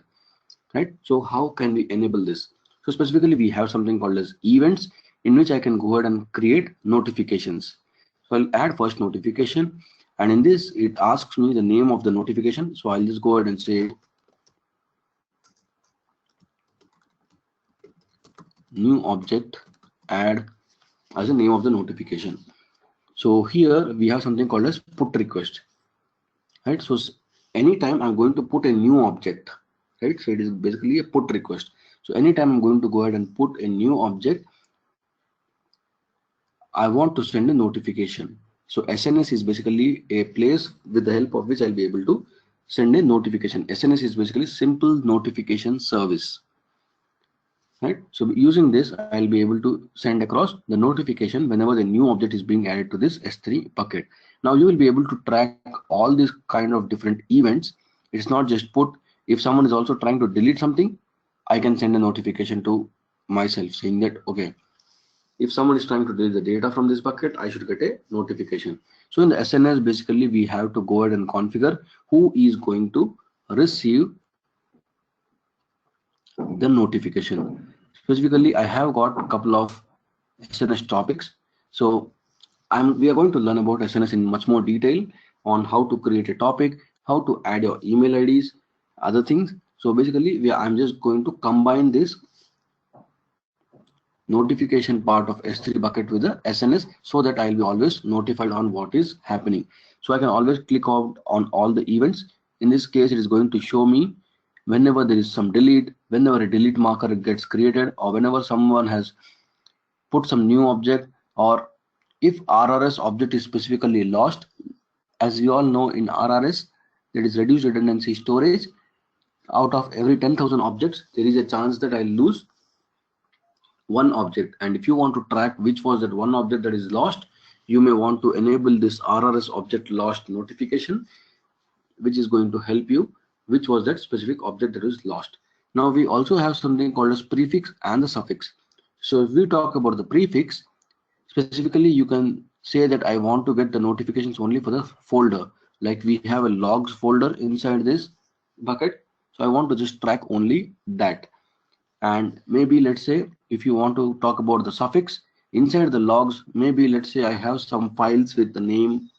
right? So how can we enable this? So specifically we have something called as events, in which I can go ahead and create notifications. So I'll add first notification, and in this it asks me the name of the notification. So I'll just go ahead and say new object, add as the name of the notification. So here we have something called as put request, right? So anytime I'm going to put a new object, right? So it is basically a put request. So anytime I'm going to go ahead and put a new object, I want to send a notification. So SNS is basically a place with the help of which I'll be able to send a notification. SNS is basically simple notification service, right? So using this, I'll be able to send across the notification whenever the new object is being added to this S3 bucket. Now you will be able to track all these kind of different events. It's not just put. If someone is also trying to delete something, I can send a notification to myself saying that, okay, if someone is trying to delete the data from this bucket, I should get a notification. So in the SNS, basically we have to go ahead and configure who is going to receive the notification. Specifically, I have got a couple of SNS topics. So we are going to learn about SNS in much more detail on how to create a topic, how to add your email IDs, other things. So basically, I'm just going to combine this notification part of S3 bucket with the SNS so that I'll be always notified on what is happening. So I can always click out on all the events. In this case, it is going to show me whenever there is some delete, whenever a delete marker gets created, or whenever someone has put some new object, or If RRS object is specifically lost, as you all know, in RRS, that is reduced redundancy storage, out of every 10,000 objects, there is a chance that I lose one object. And if you want to track which was that one object that is lost, you may want to enable this RRS object lost notification, which is going to help you which was that specific object that is lost. Now we also have something called as prefix and the suffix. So if we talk about the prefix, specifically you can say that I want to get the notifications only for the folder. Like we have a logs folder inside this bucket. So I want to just track only that. And maybe let's say if you want to talk about the suffix inside the logs, maybe let's say I have some files with the name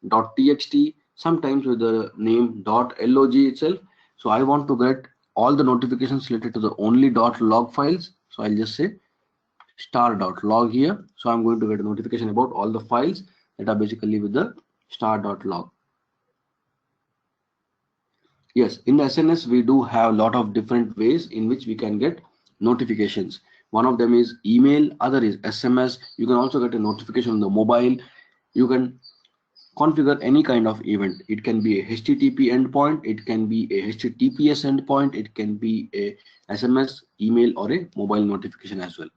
.txt, sometimes with the name .log itself. So I want to get all the notifications related to the only .log files. So I'll just say star.log here. So I'm going to get a notification about all the files that are basically with the star.log. Yes, in the SNS we do have a lot of different ways in which we can get notifications. One of them is email, other is SMS. You can also get a notification on the mobile. You can configure any kind of event. It can be a HTTP endpoint, it can be a HTTPS endpoint, it can be a SMS, email, or a mobile notification as well.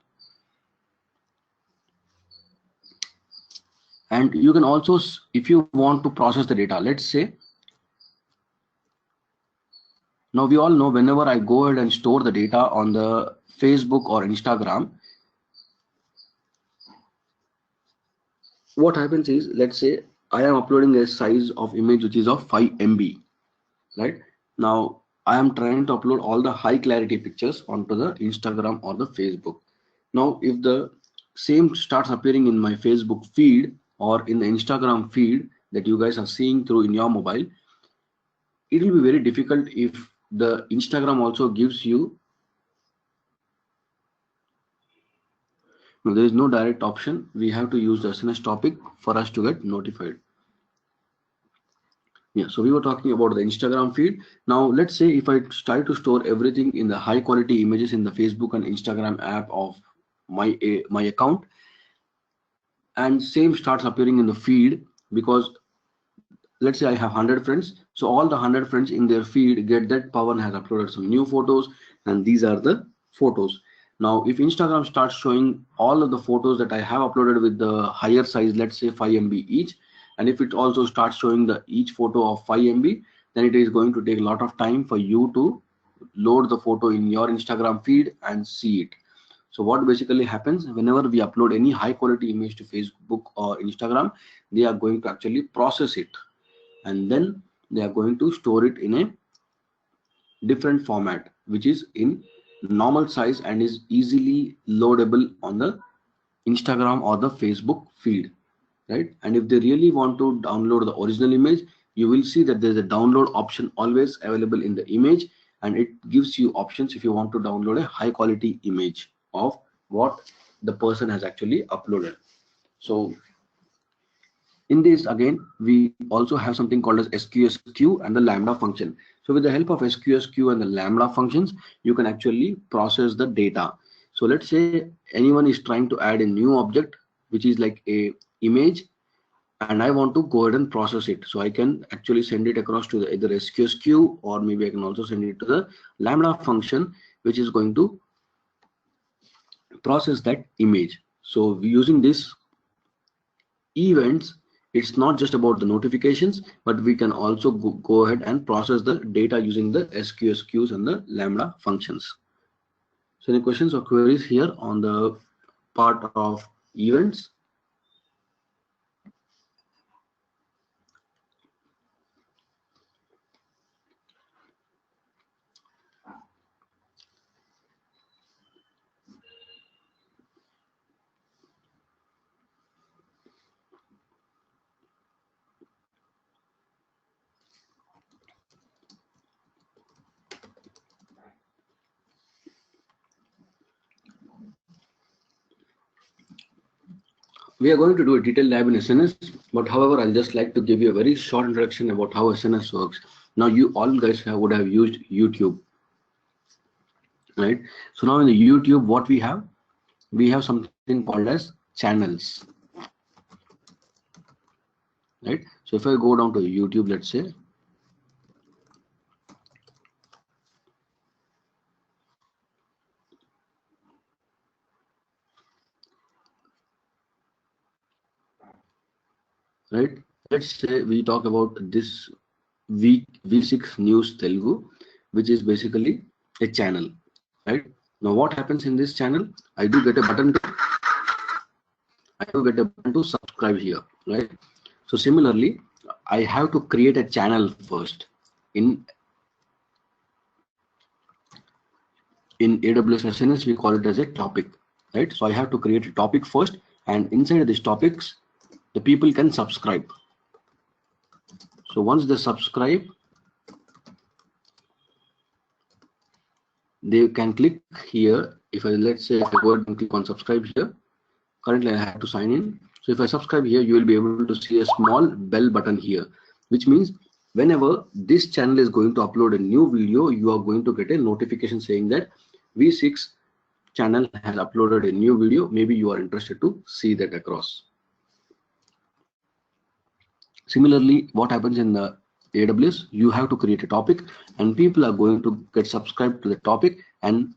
And you can also, if you want to process the data, let's say, now we all know whenever I go ahead and store the data on the Facebook or Instagram, what happens is, let's say I am uploading a size of image which is of 5 MB, right? Now I am trying to upload all the high clarity pictures onto the Instagram or the Facebook. Now if the same starts appearing in my Facebook feed or in the Instagram feed that you guys are seeing through in your mobile, it will be very difficult if the Instagram also gives you, no, there is no direct option. We have to use the SNS topic for us to get notified. Yeah, so we were talking about the Instagram feed. Now let's say if I try to store everything in the high quality images in the Facebook and Instagram app of my account, and same starts appearing in the feed, because let's say I have 100 friends, so all the 100 friends in their feed get that Pawan has uploaded some new photos, and these are the photos. Now if Instagram starts showing all of the photos that I have uploaded with the higher size, let's say 5 MB each, and if it also starts showing the each photo of 5 MB, then it is going to take a lot of time for you to load the photo in your Instagram feed and see it. So what basically happens, whenever we upload any high quality image to Facebook or Instagram, they are going to actually process it, and then they are going to store it in a different format which is in normal size and is easily loadable on the Instagram or the Facebook feed, right? And if they really want to download the original image, you will see that there's a download option always available in the image, and it gives you options if you want to download a high quality image of what the person has actually uploaded. So in this, again, we also have something called as SQSQ and the Lambda function. So with the help of SQSQ and the Lambda functions, you can actually process the data. So let's say anyone is trying to add a new object, which is like a image, and I want to go ahead and process it. So I can actually send it across to the either SQSQ, or maybe I can also send it to the Lambda function, which is going to process that image. So using this events, it's not just about the notifications, but we can also go ahead and process the data using the SQSQs and the Lambda functions. So any questions or queries here on the part of events? We are going to do a detailed lab in SNS, but however, I'll just like to give you a very short introduction about how SNS works. Now, you all guys would have used YouTube, right? So now in the YouTube, what we have something called as channels. right? So if I go down to YouTube, let's say, right? Let's say we talk about this V6 News Telugu, which is basically a channel, right? Now what happens in this channel? I do get a button to subscribe here, right? So similarly, I have to create a channel first. In AWS SNS, we call it as a topic, right? So I have to create a topic first, and inside these topics, the people can subscribe. So once they subscribe, they can click here. If I, let's say, if I go ahead and click on subscribe here, currently I have to sign in. So if I subscribe here, you will be able to see a small bell button here, which means whenever this channel is going to upload a new video, you are going to get a notification saying that V6 channel has uploaded a new video. Maybe you are interested to see that across. Similarly, what happens in the AWS, you have to create a topic and people are going to get subscribed to the topic, and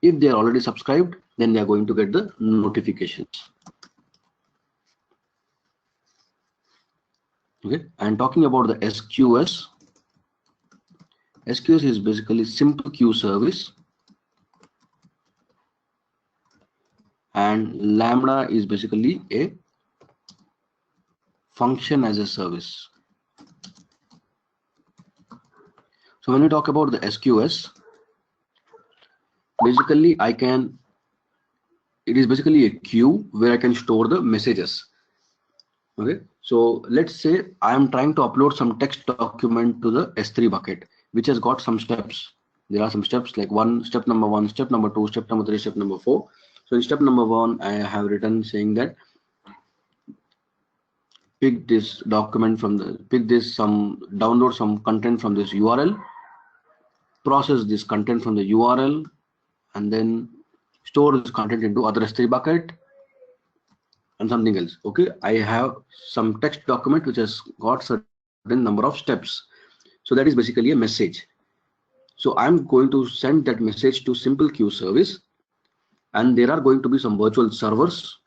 if they are already subscribed, then they are going to get the notifications. Okay, and talking about the SQS, SQS is basically simple queue service, and Lambda is basically a function as a service. So when we talk about the SQS, basically it is basically a queue where I can store the messages. Okay, so let's say I am trying to upload some text document to the S3 bucket, which has got some steps. There are some steps like step number one, step number two, step number three, step number four. So in step number one, I have written saying that download some content from this URL, process this content from the URL, and then store this content into other S3 bucket and something else. Okay, I have some text document which has got certain number of steps. So that is basically a message. So I'm going to send that message to simple queue service, and there are going to be some virtual servers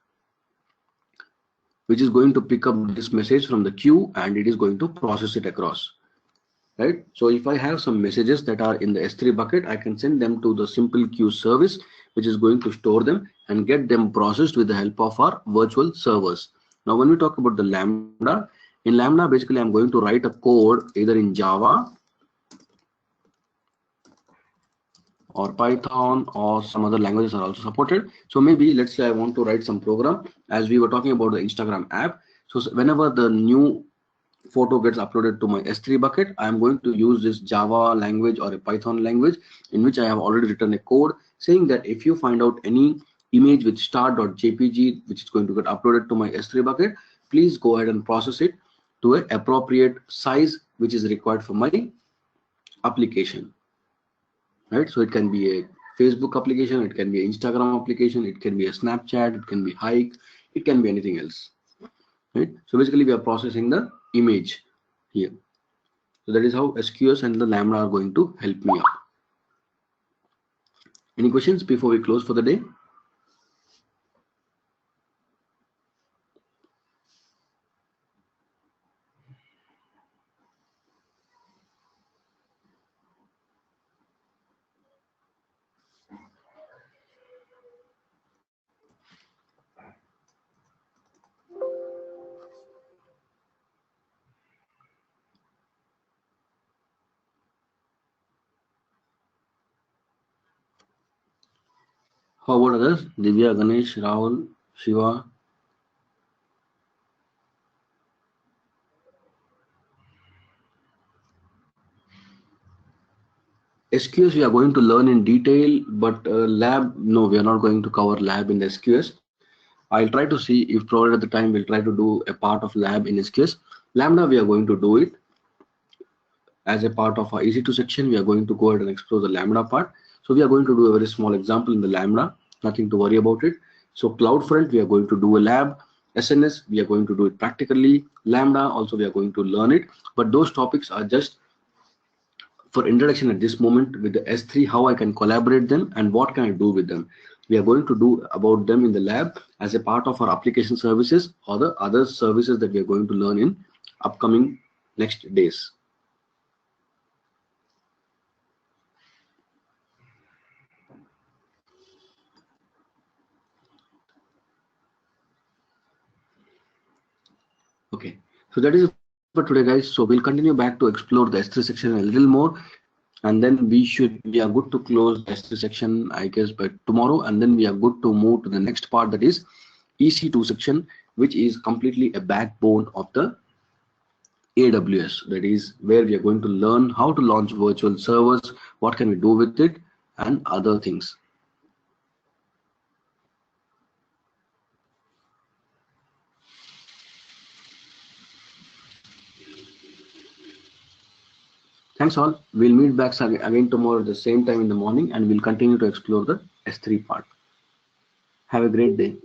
which is going to pick up this message from the queue, and it is going to process it across, right? So if I have some messages that are in the S3 bucket, I can send them to the simple queue service, which is going to store them and get them processed with the help of our virtual servers. Now when we talk about the Lambda, in Lambda basically I'm going to write a code either in Java or Python, or some other languages are also supported. So maybe let's say I want to write some program, as we were talking about the Instagram app. So whenever the new photo gets uploaded to my S3 bucket, I am going to use this Java language or a Python language in which I have already written a code saying that if you find out any image with star.jpg which is going to get uploaded to my S3 bucket, please go ahead and process it to an appropriate size which is required for my application. Right, so it can be a Facebook application, it can be an Instagram application, it can be a Snapchat, it can be Hike, it can be anything else. Right, so basically we are processing the image here. So that is how SQS and the Lambda are going to help me out. Any questions before we close for the day? How about others? Divya, Ganesh, Rahul, Shiva? SQS we are going to learn in detail, but lab, no, we are not going to cover lab in the SQS. I'll try to see if provided at the time we'll try to do a part of lab in SQS. Lambda we are going to do it as a part of our EC2 section. We are going to go ahead and explore the Lambda part. So we are going to do a very small example in the Lambda, nothing to worry about it. So CloudFront, we are going to do a lab. So we are going to do a very small example in the Lambda. So we are going to do a very small example in the Lambda, nothing to worry about it. So CloudFront, we are going to do a lab SNS, we are going to do it practically. Lambda, also we are going to learn it. But those topics are just for introduction at this moment. With the S3, how I can collaborate them and what can I do with them. We are going to do about them in the lab as a part of our application services or the other services that we are going to learn in upcoming next days. Okay, so that is it for today, guys. So we'll continue back to explore the S3 section a little more, and then we are good to close the S3 section, I guess, by tomorrow, and then we are good to move to the next part, that is EC2 section, which is completely a backbone of the AWS. That is where we are going to learn how to launch virtual servers, what can we do with it, and other things. Thanks all. We'll meet back again tomorrow at the same time in the morning, and we'll continue to explore the S3 part. Have a great day.